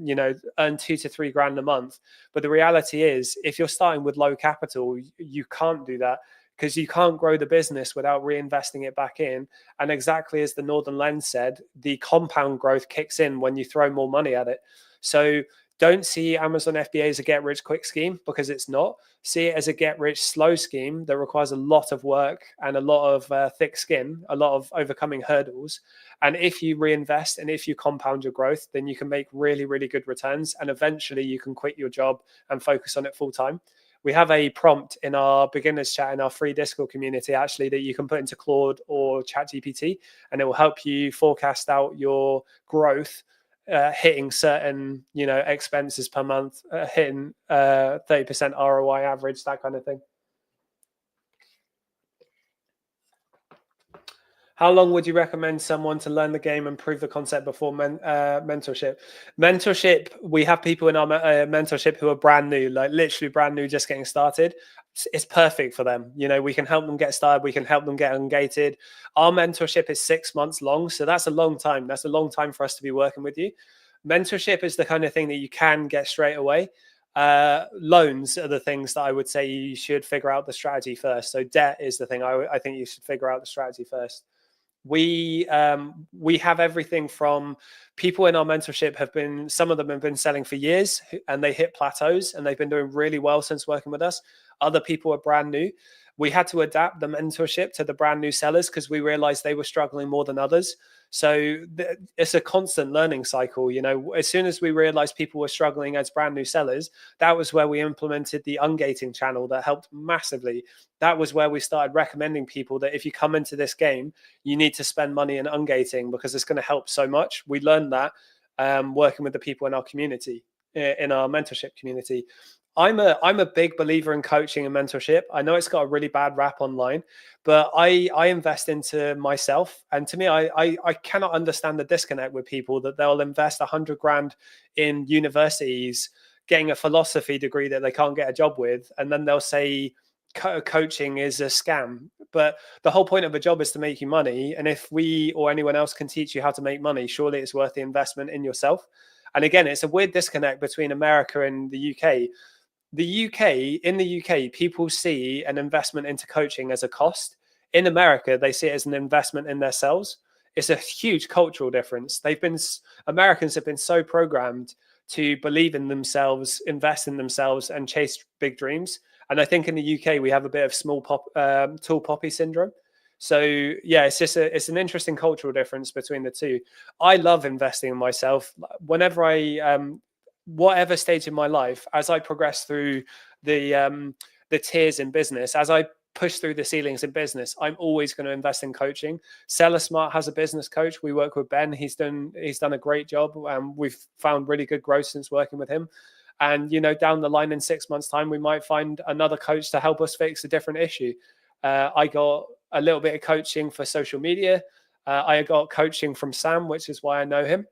earn 2 to 3 grand a month. But the reality is, if you're starting with low capital, you can't do that because you can't grow the business without reinvesting it back in. And exactly as the Northern Lens said, the compound growth kicks in when you throw more money at it. So don't see Amazon FBA as a get rich quick scheme because it's not. See it as a get rich slow scheme that requires a lot of work and a lot of thick skin, a lot of overcoming hurdles. And if you reinvest and if you compound your growth, then you can make really, really good returns. And eventually you can quit your job and focus on it full time. We have a prompt in our beginners chat in our free Discord community, actually, that you can put into Claude or ChatGPT, and it will help you forecast out your growth, hitting certain, expenses per month, hitting 30% ROI average, that kind of thing. How long would you recommend someone to learn the game and prove the concept before mentorship? Mentorship, we have people in our mentorship who are brand new, like literally brand new, just getting started. It's perfect for them. We can help them get started. We can help them get ungated. Our mentorship is 6 months long. So that's a long time. That's a long time for us to be working with you. Mentorship is the kind of thing that you can get straight away. Loans are the things that I would say you should figure out the strategy first. So debt is the thing I think you should figure out the strategy first. We have everything from people in our mentorship some of them have been selling for years and they hit plateaus and they've been doing really well since working with us. Other people are brand new. We had to adapt the mentorship to the brand new sellers because we realized they were struggling more than others. So it's a constant learning cycle. As soon as we realized people were struggling as brand new sellers, that was where we implemented the ungating channel that helped massively. That was where we started recommending people that if you come into this game, you need to spend money in ungating because it's going to help so much. We learned that working with the people in our community, in our mentorship community. I'm a big believer in coaching and mentorship. I know it's got a really bad rap online, but I invest into myself. And to me, I cannot understand the disconnect with people that they'll invest 100 grand in universities, getting a philosophy degree that they can't get a job with. And then they'll say coaching is a scam. But the whole point of a job is to make you money. And if we or anyone else can teach you how to make money, surely it's worth the investment in yourself. And again, it's a weird disconnect between America and the UK. In the UK, people see an investment into coaching as a cost. In America, they see it as an investment in themselves. It's a huge cultural difference. Americans have been so programmed to believe in themselves, invest in themselves, and chase big dreams. And I think in the UK, we have a bit of tall poppy syndrome. So yeah, it's an interesting cultural difference between the two. I love investing in myself. Whenever whatever stage in my life, as I progress through the tiers in business, as I push through the ceilings in business, I'm always going to invest in coaching. Seller Smart has a business coach. We work with Ben. He's done a great job, and we've found really good growth since working with him. And down the line in 6 months' time, we might find another coach to help us fix a different issue. I got a little bit of coaching for social media. I got coaching from Sam, which is why I know him.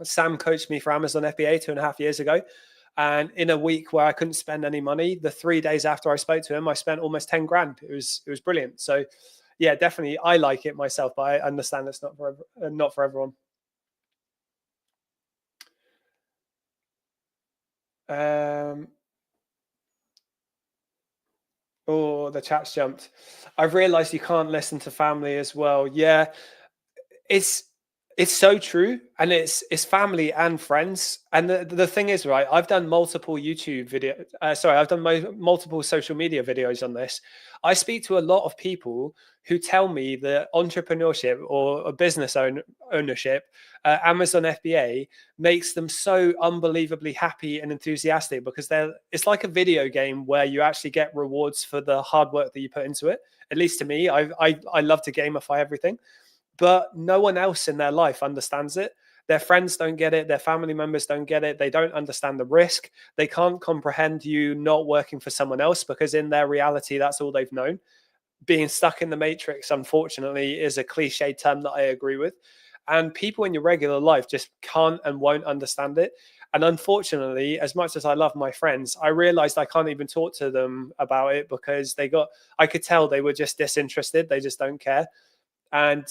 Sam coached me for Amazon FBA 2.5 years ago. And in a week where I couldn't spend any money, the 3 days after I spoke to him, I spent almost 10 grand. It was brilliant. So yeah, definitely I like it myself, but I understand it's not for everyone. Oh, the chat's jumped. I've realized you can't listen to family as well. Yeah, it's it's so true, and it's family and friends. And the thing is, right, I've done multiple YouTube video sorry, I've done multiple social media videos on this. I speak to a lot of people who tell me that entrepreneurship or a ownership, Amazon FBA, makes them so unbelievably happy and enthusiastic, because it's like a video game where you actually get rewards for the hard work that you put into it. At least to me, I love to gamify everything, but no one else in their life understands it. Their friends don't get it. Their family members don't get it. They don't understand the risk. They can't comprehend you not working for someone else, because in their reality, that's all they've known. Being stuck in the matrix, unfortunately, is a cliche term that I agree with. And people in your regular life just can't and won't understand it. And unfortunately, as much as I love my friends, I realized I can't even talk to them about it, because I could tell they were just disinterested. They just don't care. And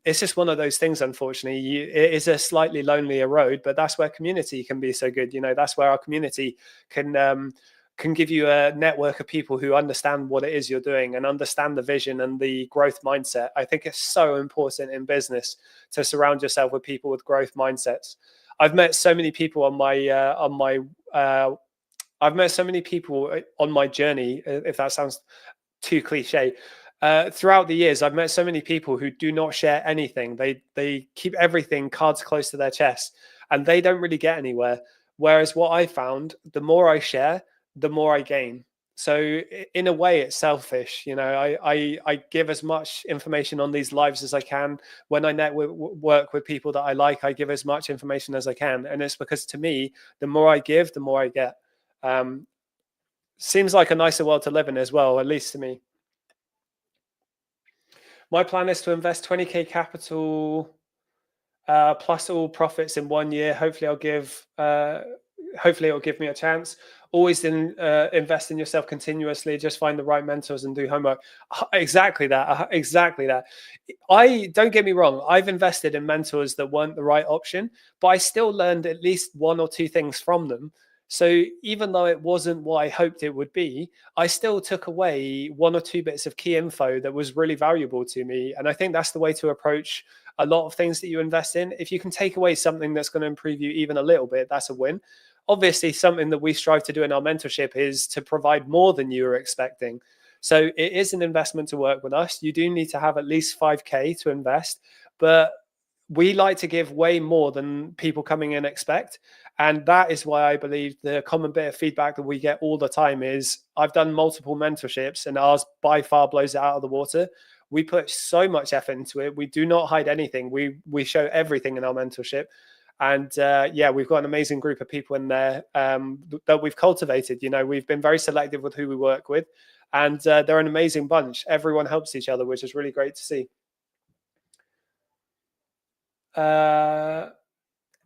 it's just one of those things, unfortunately. It is a slightly lonelier road, but that's where community can be so good. That's where our community can give you a network of people who understand what it is you're doing and understand the vision and the growth mindset. I think it's so important in business to surround yourself with people with growth mindsets. I've met so many people I've met so many people on my journey, if that sounds too cliche. Throughout the years, I've met so many people who do not share anything. They keep everything cards close to their chest, and they don't really get anywhere. Whereas what I found, the more I share, the more I gain. So in a way, it's selfish. I give as much information on these lives as I can. When I work with people that I like, I give as much information as I can, and it's because, to me, the more I give, the more I get. Seems like a nicer world to live in as well, at least to me. My plan is to invest 20K capital plus all profits in 1 year. Hopefully it'll give me a chance. Always invest in yourself continuously. Just find the right mentors and do homework. Exactly that. Exactly that. Don't get me wrong. I've invested in mentors that weren't the right option, but I still learned at least one or two things from them. So even though it wasn't what I hoped it would be, I still took away one or two bits of key info that was really valuable to me. And I think that's the way to approach a lot of things that you invest in. If you can take away something that's going to improve you even a little bit, that's a win. Obviously, something that we strive to do in our mentorship is to provide more than you were expecting. So it is an investment to work with us. You do need to have at least 5K to invest, but we like to give way more than people coming in expect. And that is why I believe the common bit of feedback that we get all the time is, I've done multiple mentorships and ours by far blows it out of the water. We put so much effort into it. We do not hide anything. We show everything in our mentorship. And yeah, we've got an amazing group of people in there that we've cultivated. We've been very selective with who we work with, and they're an amazing bunch. Everyone helps each other, which is really great to see.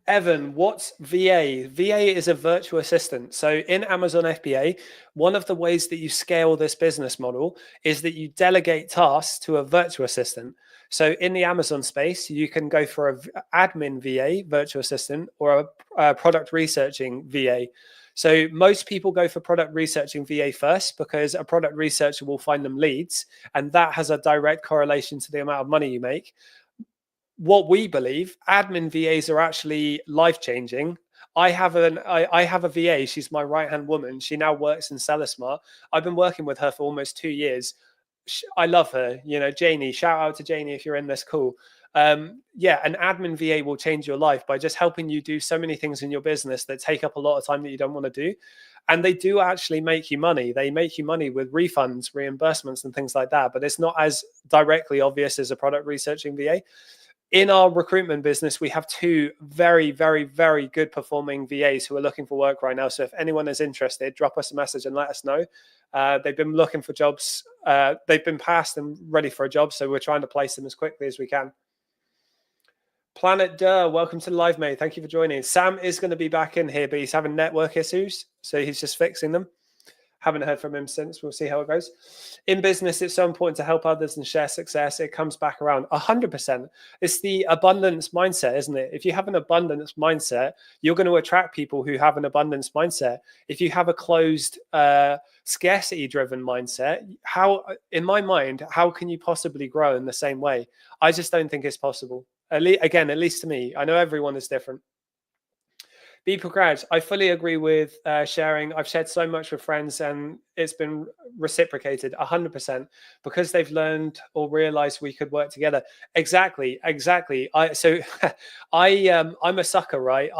Evan, what's VA? VA is a virtual assistant. So in Amazon FBA, one of the ways that you scale this business model is that you delegate tasks to a virtual assistant. So in the Amazon space, you can go for an admin VA, virtual assistant, or a product researching VA. So most people go for product researching VA first, because a product researcher will find them leads, and that has a direct correlation to the amount of money you make. What we believe, admin VAs are actually life-changing. I have a VA. She's my right-hand woman. She now works in SellerSmart. I've been working with her for almost 2 years. I love her. Janie, shout out to Janie if you're in this call. Yeah, an admin VA will change your life by just helping you do so many things in your business that take up a lot of time that you don't want to do. And they do actually make you money. They make you money with refunds, reimbursements, and things like that. But it's not as directly obvious as a product researching VA. In our recruitment business, we have two very, very, very good performing VAs who are looking for work right now. So if anyone is interested, drop us a message and let us know. They've been looking for jobs. They've been passed and ready for a job. So we're trying to place them as quickly as we can. Planet Durr, welcome to the live, mate. Thank you for joining. Sam is going to be back in here, but he's having network issues, so he's just fixing them. Haven't heard from him since. We'll see how it goes. In business, it's so important to help others and share success. It comes back around 100%. It's the abundance mindset, isn't it? If you have an abundance mindset, you're going to attract people who have an abundance mindset. If you have a closed, scarcity-driven mindset, in my mind, how can you possibly grow in the same way? I just don't think it's possible. At least to me. I know everyone is different. Be progressed. I fully agree with sharing. I've shared so much with friends and it's been reciprocated 100% because they've learned or realized we could work together. Exactly. I'm a sucker, right?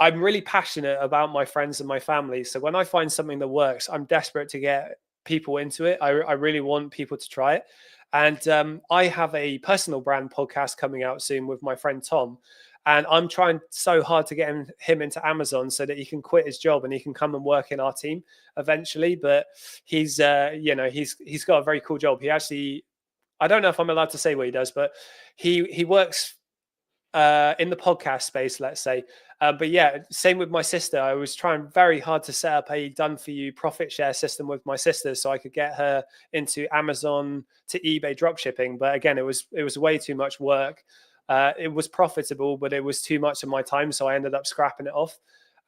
I'm really passionate about my friends and my family. So when I find something that works, I'm desperate to get people into it. I really want people to try it. And I have a personal brand podcast coming out soon with my friend Tom. And I'm trying so hard to get him into Amazon so that he can quit his job and he can come and work in our team eventually. But he's got a very cool job. He actually, I don't know if I'm allowed to say what he does, but he works in the podcast space, let's say. But yeah, same with my sister. I was trying very hard to set up a done for you profit share system with my sister so I could get her into Amazon to eBay dropshipping. But again, it was way too much work. It was profitable, but it was too much of my time. So I ended up scrapping it off.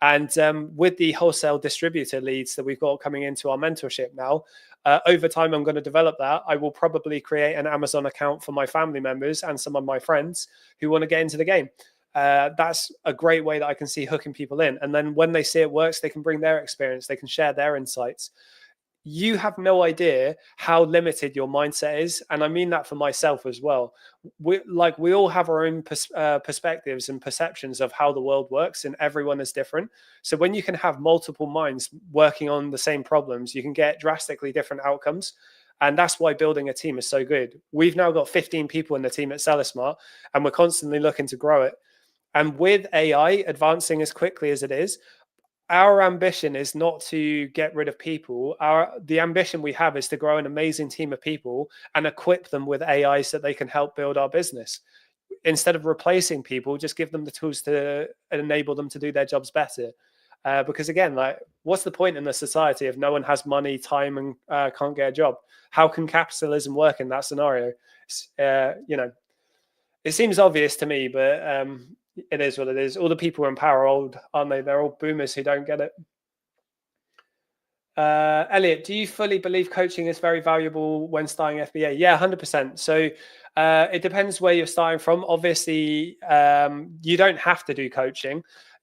And with the wholesale distributor leads that we've got coming into our mentorship now, over time, I'm going to develop that. I will probably create an Amazon account for my family members and some of my friends who want to get into the game. That's a great way that I can see hooking people in. And then when they see it works, they can bring their experience. They can share their insights. You have no idea how limited your mindset is. And I mean that for myself as well. We all have our own perspectives and perceptions of how the world works, and everyone is different. So when you can have multiple minds working on the same problems, you can get drastically different outcomes. And that's why building a team is so good. We've now got 15 people in the team at SellerSmart, and we're constantly looking to grow it. And with AI advancing as quickly as it is, our ambition is not to get rid of people. The ambition we have is to grow an amazing team of people and equip them with AI so they can help build our business. Instead of replacing people, just give them the tools to enable them to do their jobs better. Because again, what's the point in the society if no one has money, time, and can't get a job? How can capitalism work in that scenario? It seems obvious to me, but it is what it is. All the people in power are old, aren't they? They're all boomers who don't get it. Elliot, do you fully believe coaching is very valuable when starting FBA? Yeah, 100%. So it depends where you're starting from. Obviously, you don't have to do coaching.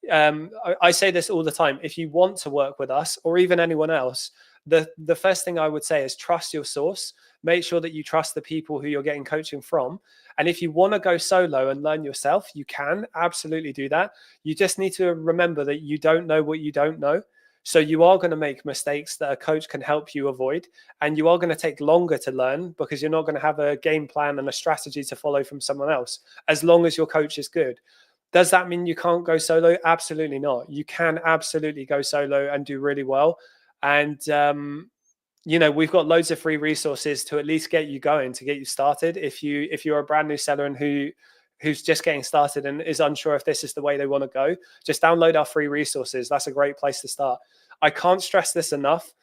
I say this all the time. If you want to work with us or even anyone else, the first thing I would say is trust your source. Make sure that you trust the people who you're getting coaching from. And if you want to go solo and learn yourself, you can absolutely do that. You just need to remember that you don't know what you don't know. So you are going to make mistakes that a coach can help you avoid. And you are going to take longer to learn because you're not going to have a game plan and a strategy to follow from someone else, as long as your coach is good. Does that mean you can't go solo? Absolutely not. You can absolutely go solo and do really well. And, we've got loads of free resources to at least get you going, to get you started. If you're a brand new seller and who's just getting started and is unsure if this is the way they want to go, just download our free resources. That's a great place to start. I can't stress this enough.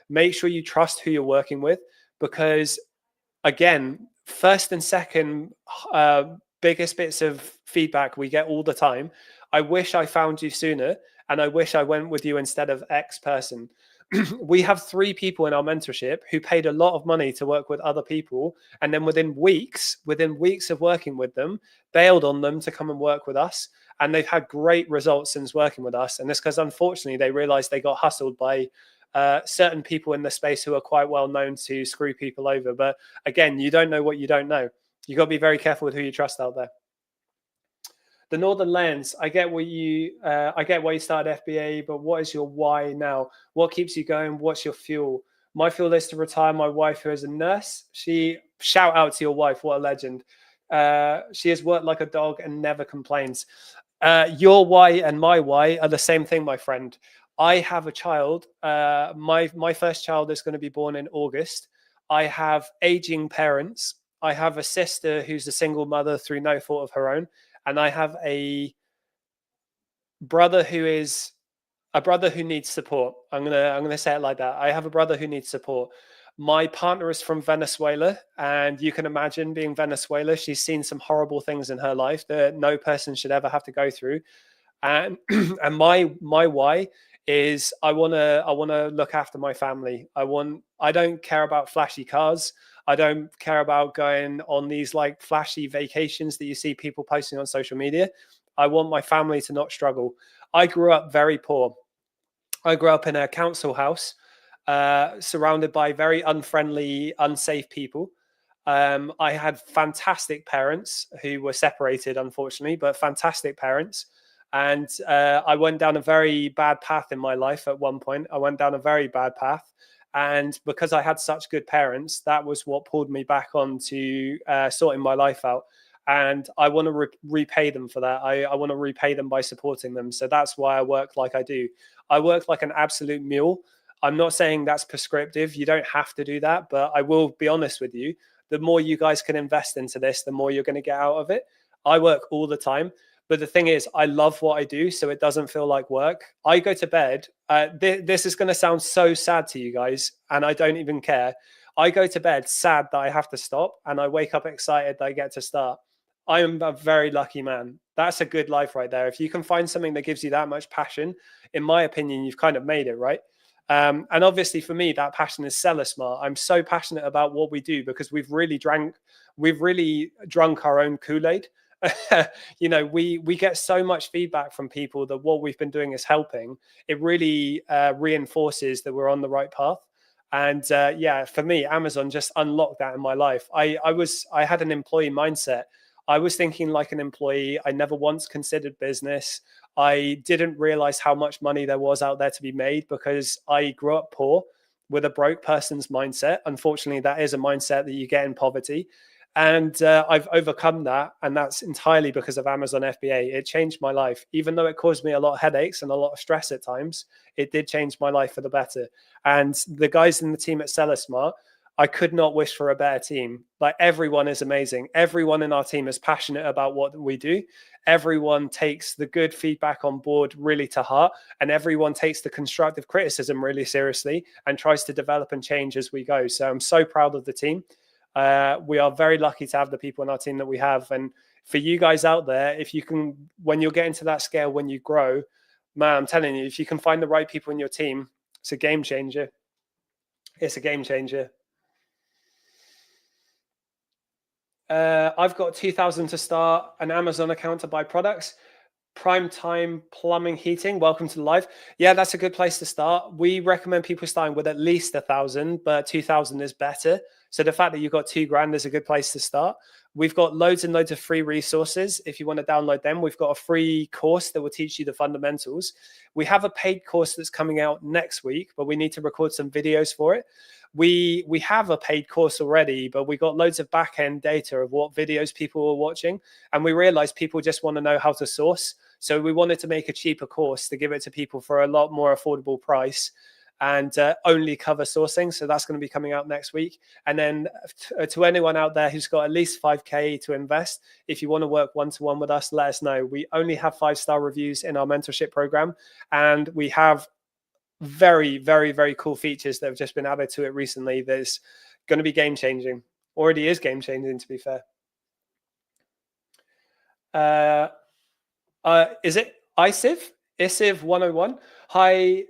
Make sure you trust who you're working with, because again, first and second biggest bits of feedback we get all the time: I wish I found you sooner, and I wish I went with you instead of X person. We have 3 people in our mentorship who paid a lot of money to work with other people, and then within weeks of working with them, bailed on them to come and work with us, and they've had great results since working with us. And it's because unfortunately they realized they got hustled by certain people in the space who are quite well known to screw people over. But again, you don't know what you don't know. You got to be very careful with who you trust out there. The Northern Lens, I get why you started FBA, but what is your why now? What keeps you going? What's your fuel? My fuel is to retire my wife, who is a nurse. Shout out to your wife, what a legend. She has worked like a dog and never complains. Your why and my why are the same thing, my friend. I have a child. My first child is going to be born in August. I have aging parents. I have a sister who's a single mother through no fault of her own, and I have a brother who needs support. I'm gonna say it like that. I have a brother who needs support. My partner is from Venezuela, and you can imagine, being Venezuela, she's seen some horrible things in her life that no person should ever have to go through. And and my why is I wanna look after my family. I don't care about flashy cars. I don't care about going on these like flashy vacations that you see people posting on social media. I want my family to not struggle. I grew up very poor. I grew up in a council house, surrounded by very unfriendly, unsafe people. I had fantastic parents who were separated, unfortunately, but fantastic parents. And I went down a very bad path in my life at one point. I went down a very bad path. And because I had such good parents, that was what pulled me back on to sorting my life out. And I want to repay them for that. I want to repay them by supporting them. So that's why I work like I do. I work like an absolute mule. I'm not saying that's prescriptive. You don't have to do that. But I will be honest with you. The more you guys can invest into this, the more you're going to get out of it. I work all the time. But the thing is, I love what I do, so it doesn't feel like work. I go to bed. This is going to sound so sad to you guys, and I don't even care. I go to bed sad that I have to stop, and I wake up excited that I get to start. I am a very lucky man. That's a good life right there. If you can find something that gives you that much passion, in my opinion, you've kind of made it, right? And obviously for me, that passion is seller smart. I'm so passionate about what we do because we've really drunk our own Kool-Aid. We get so much feedback from people that what we've been doing is helping. It really reinforces that we're on the right path. And for me, Amazon just unlocked that in my life. I had an employee mindset. I was thinking like an employee. I never once considered business. I didn't realize how much money there was out there to be made because I grew up poor with a broke person's mindset. Unfortunately, that is a mindset that you get in poverty. And I've overcome that. And that's entirely because of Amazon FBA. It changed my life. Even though it caused me a lot of headaches and a lot of stress at times, it did change my life for the better. And the guys in the team at Seller Smart, I could not wish for a better team. Like, everyone is amazing. Everyone in our team is passionate about what we do. Everyone takes the good feedback on board really to heart, and everyone takes the constructive criticism really seriously and tries to develop and change as we go. So I'm so proud of the team. We are very lucky to have the people in our team that we have. And for you guys out there, if you can, when you're getting to that scale, when you grow, man, I'm telling you, if you can find the right people in your team, it's a game changer. It's a game changer. I've got 2,000 to start an Amazon account to buy products. Prime Time Plumbing Heating, welcome to the live. Yeah, that's a good place to start. We recommend people starting with at least 1,000, but 2,000 is better. So the fact that you've got $2,000 is a good place to start. We've got loads and loads of free resources. If you want to download them, we've got a free course that will teach you the fundamentals. We have a paid course that's coming out next week, but we need to record some videos for it. We have a paid course already, but we got loads of back-end data of what videos people were watching. And we realized people just want to know how to source. So we wanted to make a cheaper course to give it to people for a lot more affordable price and only cover sourcing. So that's going to be coming out next week. And then to anyone out there who's got at least 5K to invest, if you want to work one-to-one with us, let us know. We only have 5-star reviews in our mentorship program. And we have very, very, very cool features that have just been added to it recently that's going to be game-changing. Already is game-changing, to be fair. Is it ISIV 101? Hi,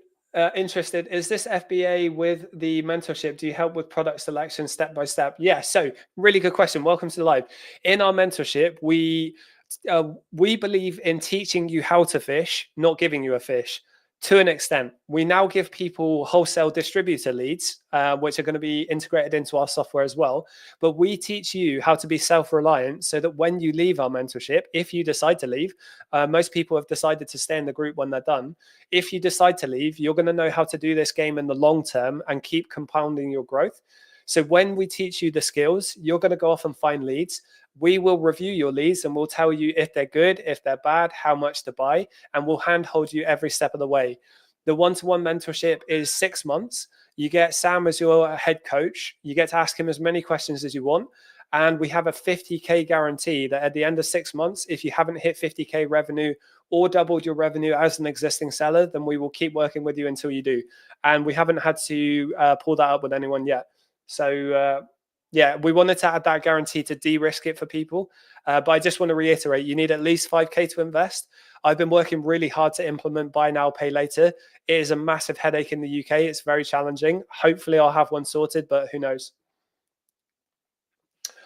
interested. Is this FBA with the mentorship? Do you help with product selection step by step? Yeah, so really good question. Welcome to the live. In our mentorship, we believe in teaching you how to fish, not giving you a fish. To an extent, we now give people wholesale distributor leads, which are going to be integrated into our software as well. But we teach you how to be self-reliant so that when you leave our mentorship, if you decide to leave, most people have decided to stay in the group when they're done. If you decide to leave, you're going to know how to do this game in the long term and keep compounding your growth. So when we teach you the skills, you're going to go off and find leads. We will review your leads and we'll tell you if they're good, if they're bad, how much to buy, and we'll handhold you every step of the way. The one-to-one mentorship is 6 months. You get Sam as your head coach. You get to ask him as many questions as you want. And we have a 50K guarantee that at the end of 6 months, if you haven't hit 50K revenue or doubled your revenue as an existing seller, then we will keep working with you until you do. And we haven't had to pull that up with anyone yet. So yeah, we wanted to add that guarantee to de-risk it for people. But I just want to reiterate, you need at least 5K to invest. I've been working really hard to implement buy now, pay later. It is a massive headache in the UK. It's very challenging. Hopefully I'll have one sorted, but who knows?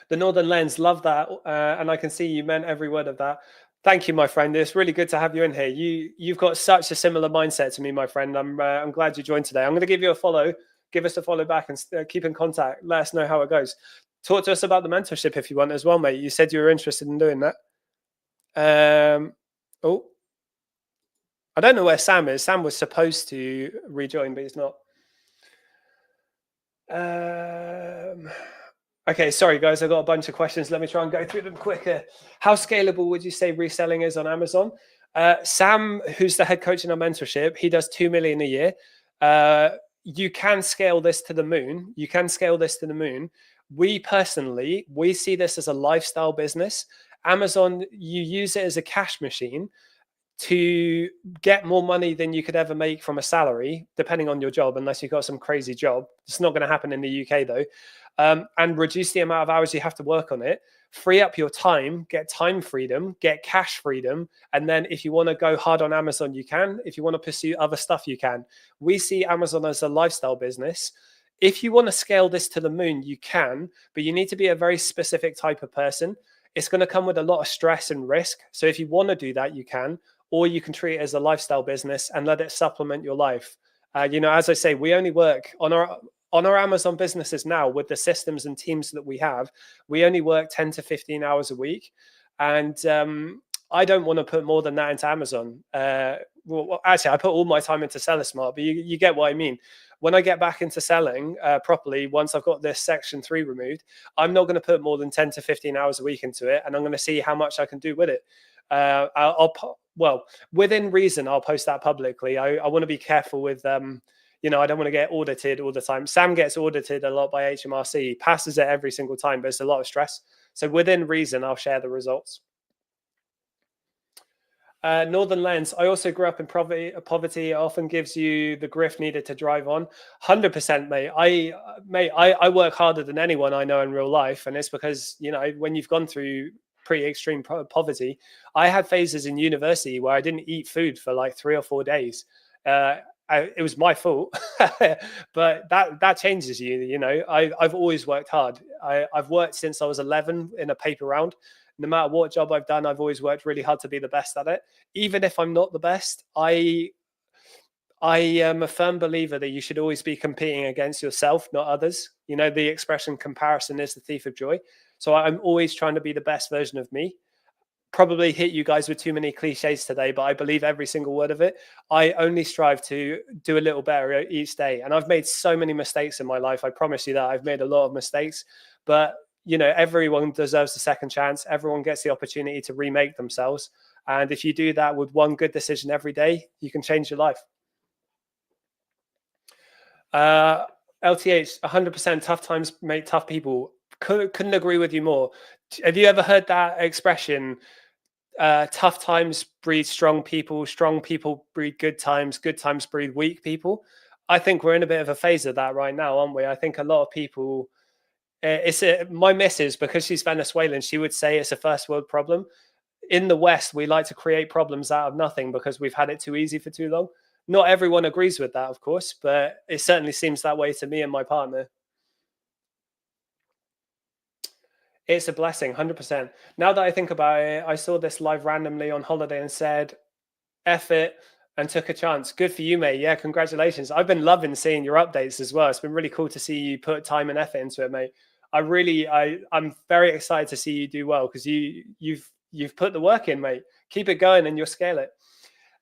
The Northern Lens, love that. And I can see you meant every word of that. Thank you, my friend. It's really good to have you in here. You've got such a similar mindset to me, my friend. I'm glad you joined today. I'm going to give you a follow. Give us a follow back and keep in contact. Let us know how it goes. Talk to us about the mentorship if you want as well, mate. You said you were interested in doing that. Oh, I don't know where Sam is. Sam was supposed to rejoin, but he's not. Okay, sorry guys, I've got a bunch of questions. Let me try and go through them quicker. How scalable would you say reselling is on Amazon? Sam, who's the head coach in our mentorship, he does 2 million a year. You can scale this to the moon. You can scale this to the moon. We personally, we see this as a lifestyle business. Amazon, you use it as a cash machine to get more money than you could ever make from a salary, depending on your job, unless you've got some crazy job. It's not going to happen in the UK though. And reduce the amount of hours you have to work on it, free up your time, get time freedom, get cash freedom. And then if you want to go hard on Amazon, you can. If you want to pursue other stuff, you can. We see Amazon as a lifestyle business. If you want to scale this to the moon, you can, but you need to be a very specific type of person. It's going to come with a lot of stress and risk. So if you want to do that, you can, or you can treat it as a lifestyle business and let it supplement your life. As I say, we only work on our Amazon businesses now with the systems and teams that we have. We only work 10 to 15 hours a week. And I don't want to put more than that into Amazon. Well, actually, I put all my time into Seller Smart, but you get what I mean. When I get back into selling properly, once I've got this section 3 removed, I'm not going to put more than 10 to 15 hours a week into it. And I'm going to see how much I can do with it. Within reason, I'll post that publicly. I want to be careful with, I don't want to get audited all the time. Sam gets audited a lot by HMRC. He passes it every single time, but it's a lot of stress. So within reason, I'll share the results. Northern Lens, I also grew up in poverty. It often gives you the grift needed to drive on. 100%, mate. I work harder than anyone I know in real life. And it's because, when you've gone through pretty extreme poverty, I had phases in university where I didn't eat food for like 3 or 4 days. It was my fault, but that changes you. I've always worked hard. I've worked since I was 11 in a paper round. No matter what job I've done, I've always worked really hard to be the best at it. Even if I'm not the best, I am a firm believer that you should always be competing against yourself, not others. The expression comparison is the thief of joy. So I'm always trying to be the best version of me. Probably hit you guys with too many cliches today, but I believe every single word of it. I only strive to do a little better each day. And I've made so many mistakes in my life. I promise you that. I've made a lot of mistakes, but everyone deserves a second chance. Everyone gets the opportunity to remake themselves. And if you do that with one good decision every day, you can change your life. LTH, 100%, tough times make tough people. Couldn't agree with you more. Have you ever heard that expression? Tough times breed strong people breed good times breed weak people. I think we're in a bit of a phase of that right now, aren't we? I think a lot of people, my missus, because she's Venezuelan, she would say it's a first world problem. In the West, we like to create problems out of nothing because we've had it too easy for too long. Not everyone agrees with that, of course, but it certainly seems that way to me and my partner. It's a blessing, 100%. Now that I think about it, I saw this live randomly on holiday and said, F it, and took a chance. Good for you, mate. Yeah, congratulations. I've been loving seeing your updates as well. It's been really cool to see you put time and effort into it, mate. I'm very excited to see you do well because you've put the work in, mate. Keep it going and you'll scale it.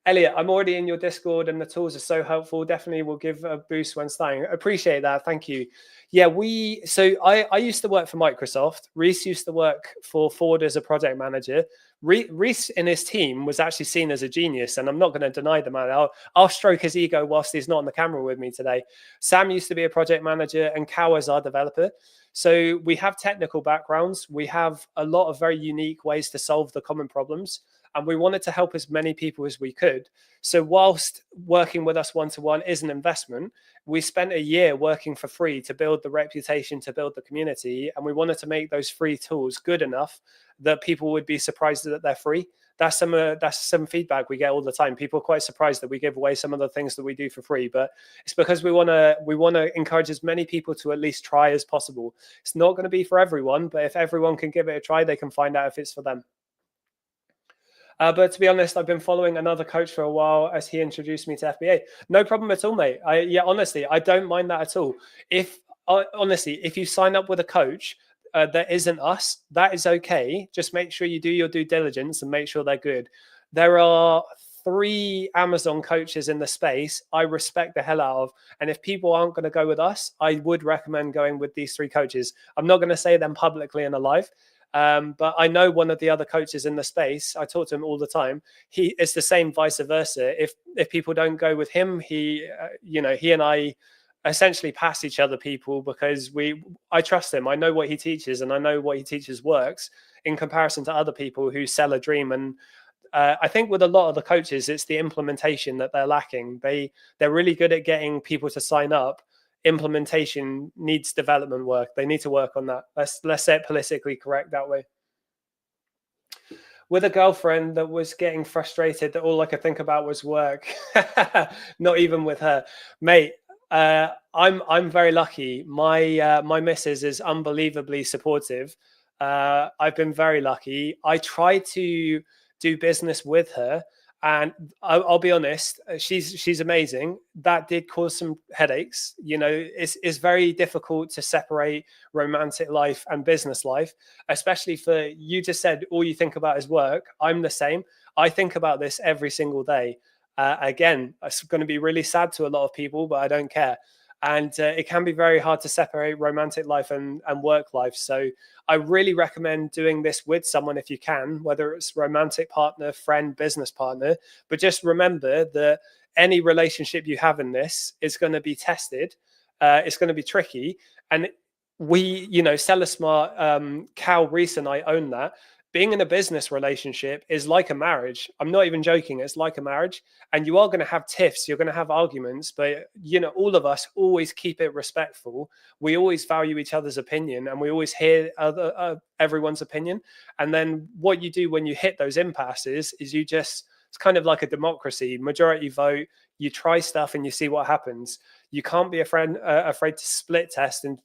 Elliot, I'm already in your Discord and the tools are so helpful. Definitely will give a boost when starting. Appreciate that. Thank you. Yeah, I used to work for Microsoft. Reese used to work for Ford as a project manager. Reese in his team was actually seen as a genius, and I'm not going to deny the man. I'll stroke his ego whilst he's not on the camera with me today. Sam used to be a project manager, and Cal is our developer. So we have technical backgrounds. We have a lot of very unique ways to solve the common problems, and we wanted to help as many people as we could. So whilst working with us one-to-one is an investment, we spent a year working for free to build the reputation, to build the community, and we wanted to make those free tools good enough that people would be surprised that they're free. That's some feedback we get all the time. People are quite surprised that we give away some of the things that we do for free, but it's because we want to encourage as many people to at least try as possible. It's not going to be for everyone, but if everyone can give it a try, they can find out if it's for them. But to be honest, I've been following another coach for a while as he introduced me to FBA. No problem at all, mate. Honestly, I don't mind that at all. If you sign up with a coach that isn't us, that is okay. Just make sure you do your due diligence and make sure they're good. There are 3 Amazon coaches in the space I respect the hell out of. And if people aren't going to go with us, I would recommend going with these 3 coaches. I'm not going to say them publicly and alive. But I know one of the other coaches in the space. I talk to him all the time. It's the same vice versa. If people don't go with him, he and I essentially pass each other people because I trust him. I know what he teaches, and I know what he teaches works in comparison to other people who sell a dream. And I think with a lot of the coaches, it's the implementation that they're lacking. They're really good at getting people to sign up. Implementation needs development work. They need to work on that. Let's say it politically correct that way. With a girlfriend that was getting frustrated that all I could think about was work. Not even with her, mate. I'm very lucky. My missus is unbelievably supportive. I've been very lucky. I try to do business with her. And I'll be honest, she's amazing. That did cause some headaches. It's very difficult to separate romantic life and business life, especially for you. Just said all you think about is work. I'm the same. I think about this every single day. Again, it's going to be really sad to a lot of people, but I don't care. And it can be very hard to separate romantic life and work life. So I really recommend doing this with someone if you can, whether it's romantic partner, friend, business partner. But just remember that any relationship you have in this is going to be tested. It's going to be tricky. And Seller Smart, Cal, Reese, and I own that. Being in a business relationship is like a marriage. I'm not even joking. It's like a marriage, and you are going to have tiffs. You're going to have arguments, but all of us always keep it respectful. We always value each other's opinion, and we always hear everyone's opinion. And then what you do when you hit those impasses is it's kind of like a democracy, majority vote. You try stuff and you see what happens. You can't be afraid to split test and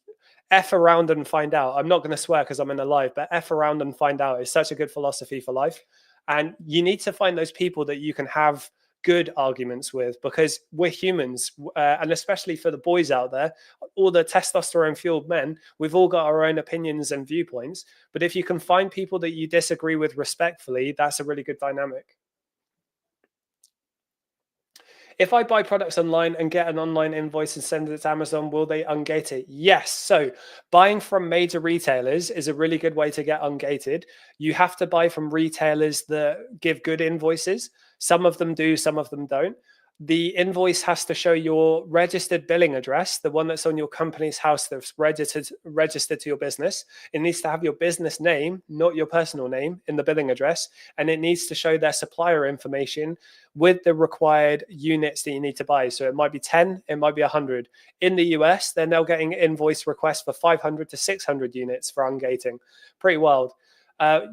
F around and find out. I'm not going to swear because I'm in a live, but F around and find out is such a good philosophy for life. And you need to find those people that you can have good arguments with, because we're humans. And especially for the boys out there, all the testosterone fueled men, we've all got our own opinions and viewpoints. But if you can find people that you disagree with respectfully, that's a really good dynamic. If I buy products online and get an online invoice and send it to Amazon, will they ungate it? Yes. So buying from major retailers is a really good way to get ungated. You have to buy from retailers that give good invoices. Some of them do, some of them don't. The invoice has to show your registered billing address, the one that's on your company's house that's registered to your business. It needs to have your business name, not your personal name, in the billing address. And it needs to show their supplier information with the required units that you need to buy. So it might be 10, it might be 100. In the US, they're now getting invoice requests for 500 to 600 units for ungating. Pretty wild.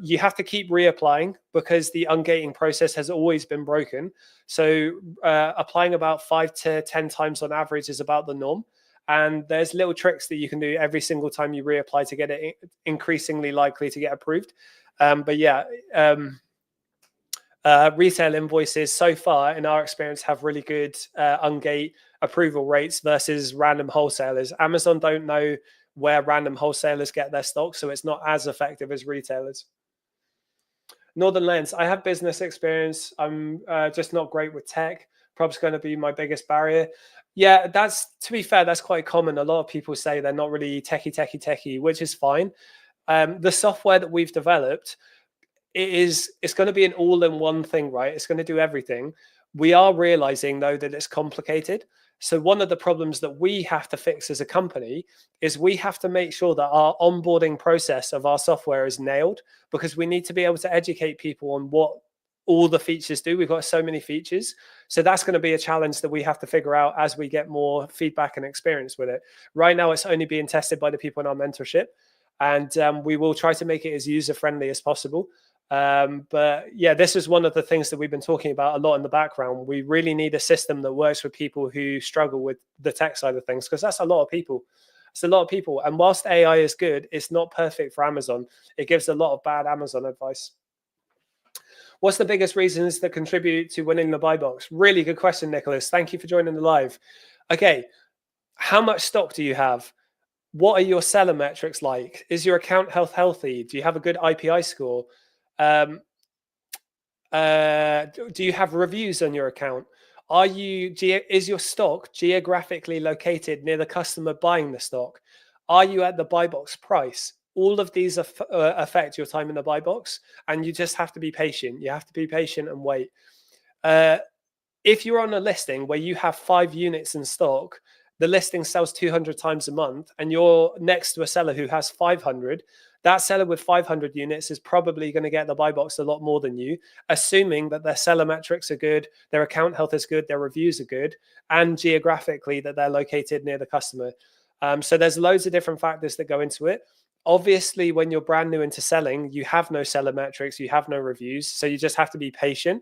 You have to keep reapplying because the ungating process has always been broken. So applying about 5 to 10 times on average is about the norm. And there's little tricks that you can do every single time you reapply to get it increasingly likely to get approved. Retail invoices so far, in our experience, have really good ungate approval rates versus random wholesalers. Amazon don't know where random wholesalers get their stock, so it's not as effective as retailers. Northern Lens, I have business experience. I'm just not great with tech. Probably going to be my biggest barrier. Yeah, to be fair, that's quite common. A lot of people say they're not really techie, which is fine. The software that we've developed, it's going to be an all-in-one thing, right? It's going to do everything. We are realizing though that it's complicated. So one of the problems that we have to fix as a company is we have to make sure that our onboarding process of our software is nailed, because we need to be able to educate people on what all the features do. We've got so many features. So that's going to be a challenge that we have to figure out as we get more feedback and experience with it. Right now, it's only being tested by the people in our mentorship. And we will try to make it as user-friendly as possible. But yeah, this is one of the things that we've been talking about a lot in the background. We really need a system that works for people who struggle with the tech side of things, because that's a lot of people. It's a lot of people. And whilst AI is good, it's not perfect for Amazon. It gives a lot of bad Amazon advice. What's the biggest reasons that contribute to winning the buy box? Really good question, Nicholas. Thank you for joining the live. Okay, how much stock do you have? What are your seller metrics like? Is your account health healthy? Do you have a good IPI score? Do you have reviews on your account? Is your stock geographically located near the customer buying the stock? Are you at the buy box price? All of these affect your time in the buy box, and you just have to be patient. You have to be patient and wait. If you're on a listing where you have 5 units in stock, the listing sells 200 times a month, and you're next to a seller who has 500, that seller with 500 units is probably going to get the buy box a lot more than you, assuming that their seller metrics are good, their account health is good, their reviews are good, and geographically that they're located near the customer. So there's loads of different factors that go into it. Obviously, when you're brand new into selling, you have no seller metrics, you have no reviews. So you just have to be patient,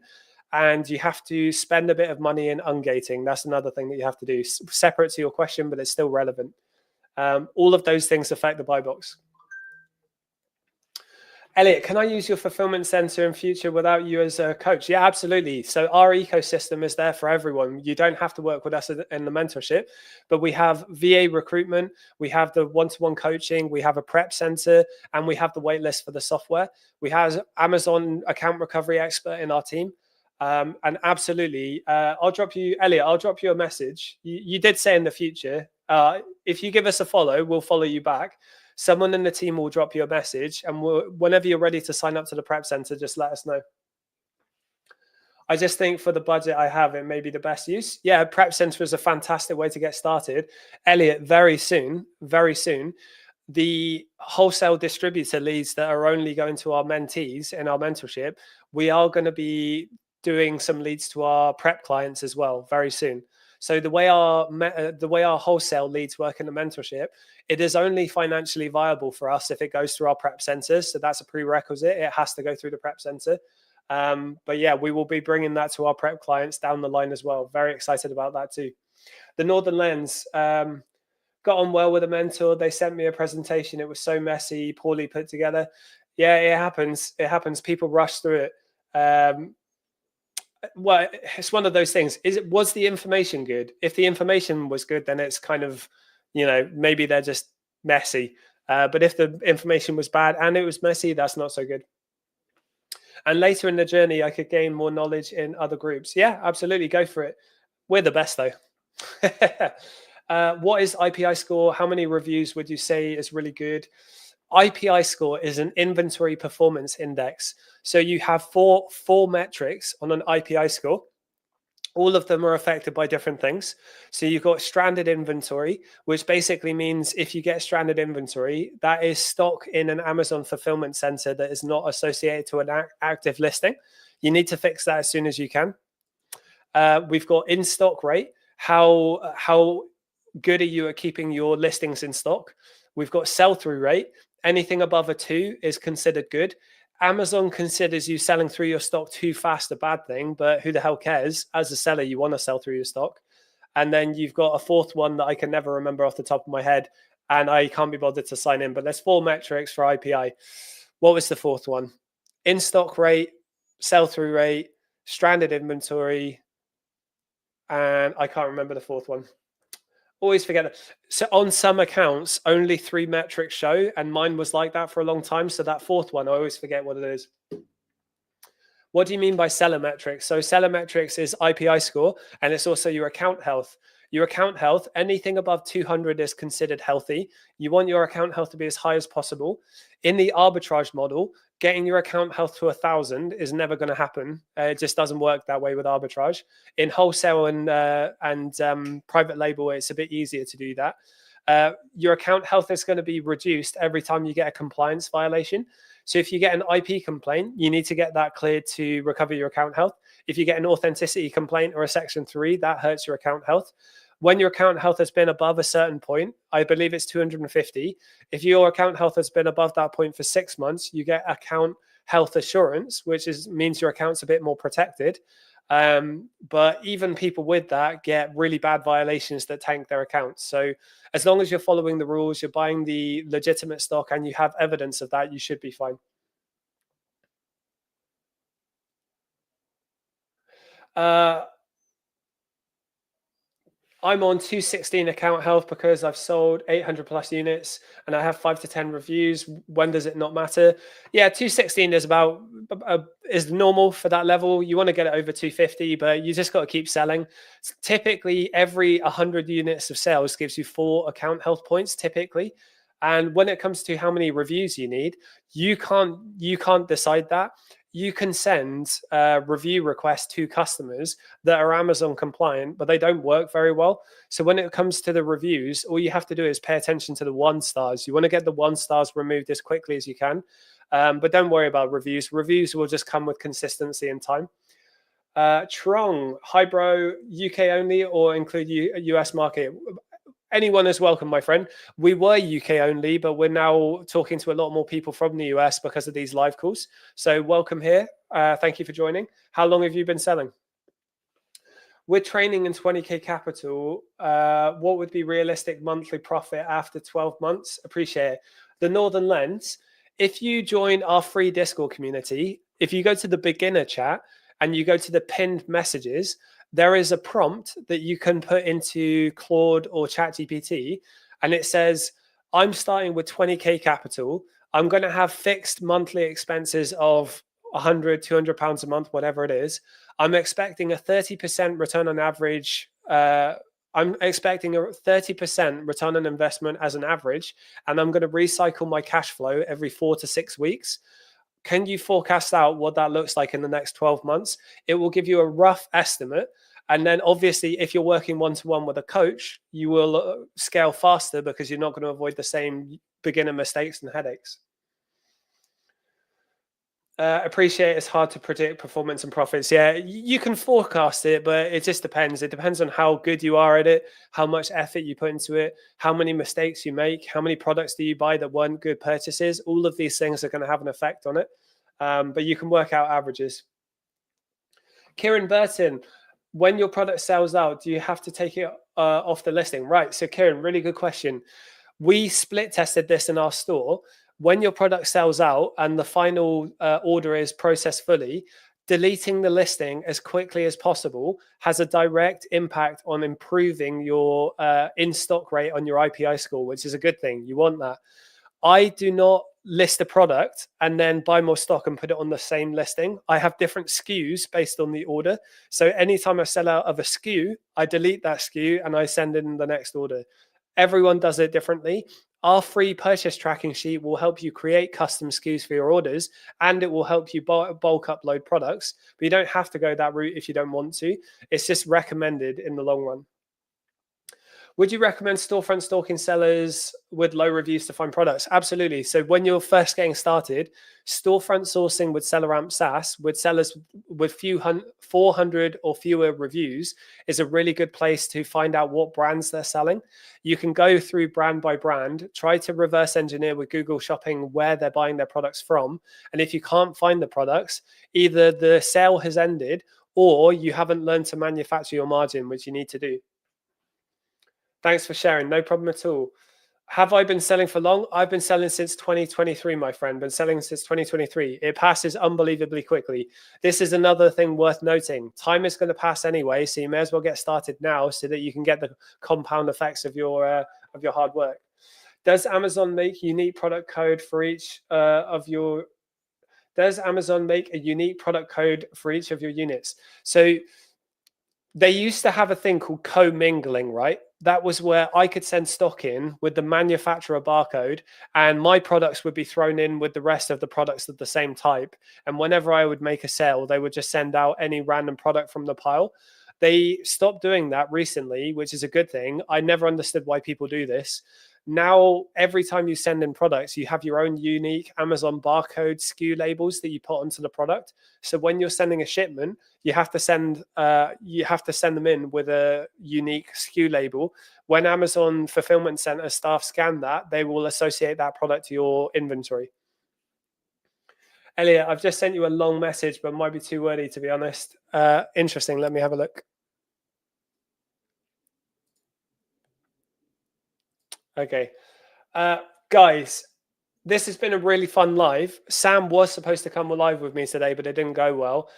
and you have to spend a bit of money in ungating. That's another thing that you have to do, separate to your question, but it's still relevant. All of those things affect the buy box. Elliot, can I use your fulfillment center in future without you as a coach? Yeah, absolutely. So our ecosystem is there for everyone. You don't have to work with us in the mentorship, but we have VA recruitment, we have the one-to-one coaching, we have a prep center, and we have the waitlist for the software. We have Amazon account recovery expert in our team. And absolutely, I'll drop you, Elliot, I'll drop you a message. You did say in the future, if you give us a follow, we'll follow you back. Someone in the team will drop you a message, and whenever you're ready to sign up to the prep center, just let us know. I just think for the budget I have, it may be the best use. Yeah, prep center is a fantastic way to get started. Elliot, very soon, the wholesale distributor leads that are only going to our mentees in our mentorship, we are going to be doing some leads to our prep clients as well very soon. So the way our wholesale leads work in the mentorship, it is only financially viable for us if it goes through our prep centers. So that's a prerequisite. It has to go through the prep center. But yeah, we will be bringing that to our prep clients down the line as well. Very excited about that too. The Northern Lens, got on well with a mentor. They sent me a presentation. It was so messy, poorly put together. Yeah, it happens. It happens. People rush through it. Well, it's one of those things. Was the information good? If the information was good, then it's kind of, maybe they're just messy. But if the information was bad and it was messy, that's not so good. And later in the journey, I could gain more knowledge in other groups. Yeah, absolutely. Go for it. We're the best, though. What is IPI score? How many reviews would you say is really good? IPI score is an inventory performance index. So you have four metrics on an IPI score. All of them are affected by different things. So you've got stranded inventory, which basically means if you get stranded inventory, that is stock in an Amazon fulfillment center that is not associated to an active listing. You need to fix that as soon as you can. We've got in-stock rate. How good are you at keeping your listings in stock? We've got sell-through rate. Anything above a 2 is considered good. Amazon considers you selling through your stock too fast a bad thing, but who the hell cares? As a seller, you want to sell through your stock. And then you've got a fourth one that I can never remember off the top of my head, and I can't be bothered to sign in, but there's 4 metrics for IPI. What was the fourth one? In-stock rate, sell-through rate, stranded inventory, and I can't remember the fourth one. Always forget that. So on some accounts, only 3 metrics show, and mine was like that for a long time. So that fourth one, I always forget what it is. What do you mean by seller metrics? So seller metrics is IPI score, and it's also your account health. Your account health, anything above 200 is considered healthy. You want your account health to be as high as possible. In the arbitrage model, getting your account health to 1,000 is never going to happen. It just doesn't work that way with arbitrage. In wholesale and private label, it's a bit easier to do that. Your account health is going to be reduced every time you get a compliance violation. So if you get an IP complaint, you need to get that cleared to recover your account health. If you get an authenticity complaint or a Section 3, that hurts your account health. When your account health has been above a certain point, I believe it's 250. If your account health has been above that point for 6 months, you get account health assurance, which means your account's a bit more protected. But even people with that get really bad violations that tank their accounts. So as long as you're following the rules, you're buying the legitimate stock, and you have evidence of that, you should be fine. I'm on 216 account health because I've sold 800 plus units and I have 5 to 10 reviews. When does it not matter? Yeah, 216 is is normal for that level. You want to get it over 250, but you just got to keep selling. Typically, every 100 units of sales gives you 4 account health points typically. And when it comes to how many reviews you need, you can't decide that. You can send review requests to customers that are Amazon compliant, but they don't work very well. So when it comes to the reviews, all you have to do is pay attention to the 1 stars. You want to get the 1 stars removed as quickly as you can. But don't worry about reviews. Reviews will just come with consistency and time. Trong, hi bro, UK only or include US market? Anyone is welcome, my friend. We were UK only, but we're now talking to a lot more people from the US because of these live calls. So welcome here. Thank you for joining. How long have you been selling? We're training in 20K capital. What would be realistic monthly profit after 12 months? Appreciate it. The Northern Lens, if you join our free Discord community, if you go to the beginner chat and you go to the pinned messages, there is a prompt that you can put into Claude or ChatGPT, and it says, I'm starting with 20K capital. I'm going to have fixed monthly expenses of 100, 200 pounds a month, whatever it is. I'm expecting a 30% return on average. I'm expecting a 30% return on investment as an average, and I'm going to recycle my cash flow every 4 to 6 weeks. Can you forecast out what that looks like in the next 12 months? It will give you a rough estimate. And then obviously, if you're working one-to-one with a coach, you will scale faster because you're not going to avoid the same beginner mistakes and headaches. Appreciate it's hard to predict performance and profits. Yeah, you can forecast it, but it just depends. It depends on how good you are at it, how much effort you put into it, how many mistakes you make, how many products do you buy that weren't good purchases. All of these things are going to have an effect on it, but you can work out averages. Kieran Burton, when your product sells out, do you have to take it off the listing? Right. So Kieran, really good question. We split tested this in our store. When your product sells out and the final order is processed fully, deleting the listing as quickly as possible has a direct impact on improving your in-stock rate on your IPI score, which is a good thing. You want that. I do not list a product and then buy more stock and put it on the same listing. I have different SKUs based on the order. So anytime I sell out of a SKU, I delete that SKU and I send in the next order. Everyone does it differently. Our free purchase tracking sheet will help you create custom SKUs for your orders, and it will help you bulk upload products. But you don't have to go that route if you don't want to. It's just recommended in the long run. Would you recommend storefront stalking sellers with low reviews to find products? Absolutely. So when you're first getting started, storefront sourcing with SellerAmp SaaS with sellers with 400 or fewer reviews is a really good place to find out what brands they're selling. You can go through brand by brand, try to reverse engineer with Google Shopping where they're buying their products from. And if you can't find the products, either the sale has ended or you haven't learned to manufacture your margin, which you need to do. Thanks for sharing. No problem at all. Have I been selling for long? I've been selling since 2023, my friend. Been selling since 2023. It passes unbelievably quickly. This is another thing worth noting. Time is going to pass anyway, so you may as well get started now so that you can get the compound effects of your hard work. Does Amazon make a unique product code for each of your? Does Amazon make a unique product code for each of your units? So they used to have a thing called co-mingling, right? that was where I could send stock in with the manufacturer barcode, and my products would be thrown in with the rest of the products of the same type. And whenever I would make a sale, they would just send out any random product from the pile. They stopped doing that recently, which is a good thing. I never understood why people do this. Now, every time you send in products, you have your own unique Amazon barcode SKU labels that you put onto the product. So when you're sending a shipment, you have to send them in with a unique SKU label. When Amazon fulfillment center staff scan that, they will associate that product to your inventory. Elliot, I've just sent you a long message, but might be too wordy, to be honest. Interesting. Let me have a look. Okay. Guys, this has been a really fun live. Sam was supposed to come live with me today, but it didn't go well.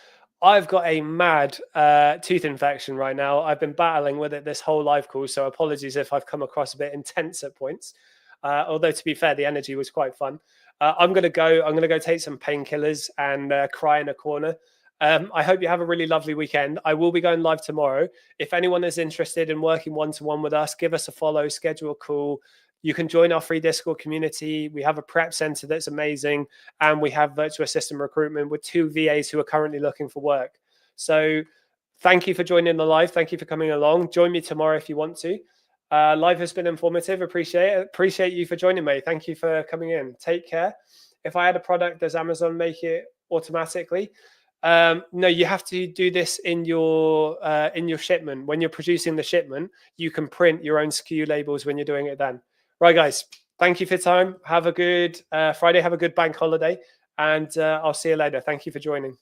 I've got a mad tooth infection right now. I've been battling with it this whole live call, so apologies if I've come across a bit intense at points. Although, to be fair, the energy was quite fun. I'm gonna go take some painkillers and cry in a corner. I hope you have a really lovely weekend. I will be going live tomorrow. If anyone is interested in working one-to-one with us, give us a follow, schedule a call. You can join our free Discord community. We have a prep center that's amazing, and we have virtual assistant recruitment with 2 VAs who are currently looking for work. So thank you for joining the live. Thank you for coming along. Join me tomorrow if you want to. Live has been informative. Appreciate you for joining me. Thank you for coming in. Take care. If I had a product, does Amazon make it automatically? No, you have to do this in your shipment. When you're producing the shipment, you can print your own SKU labels when you're doing it then. Right, guys, thank you for your time. Have a good Friday. Have a good bank holiday, and I'll see you later. Thank you for joining.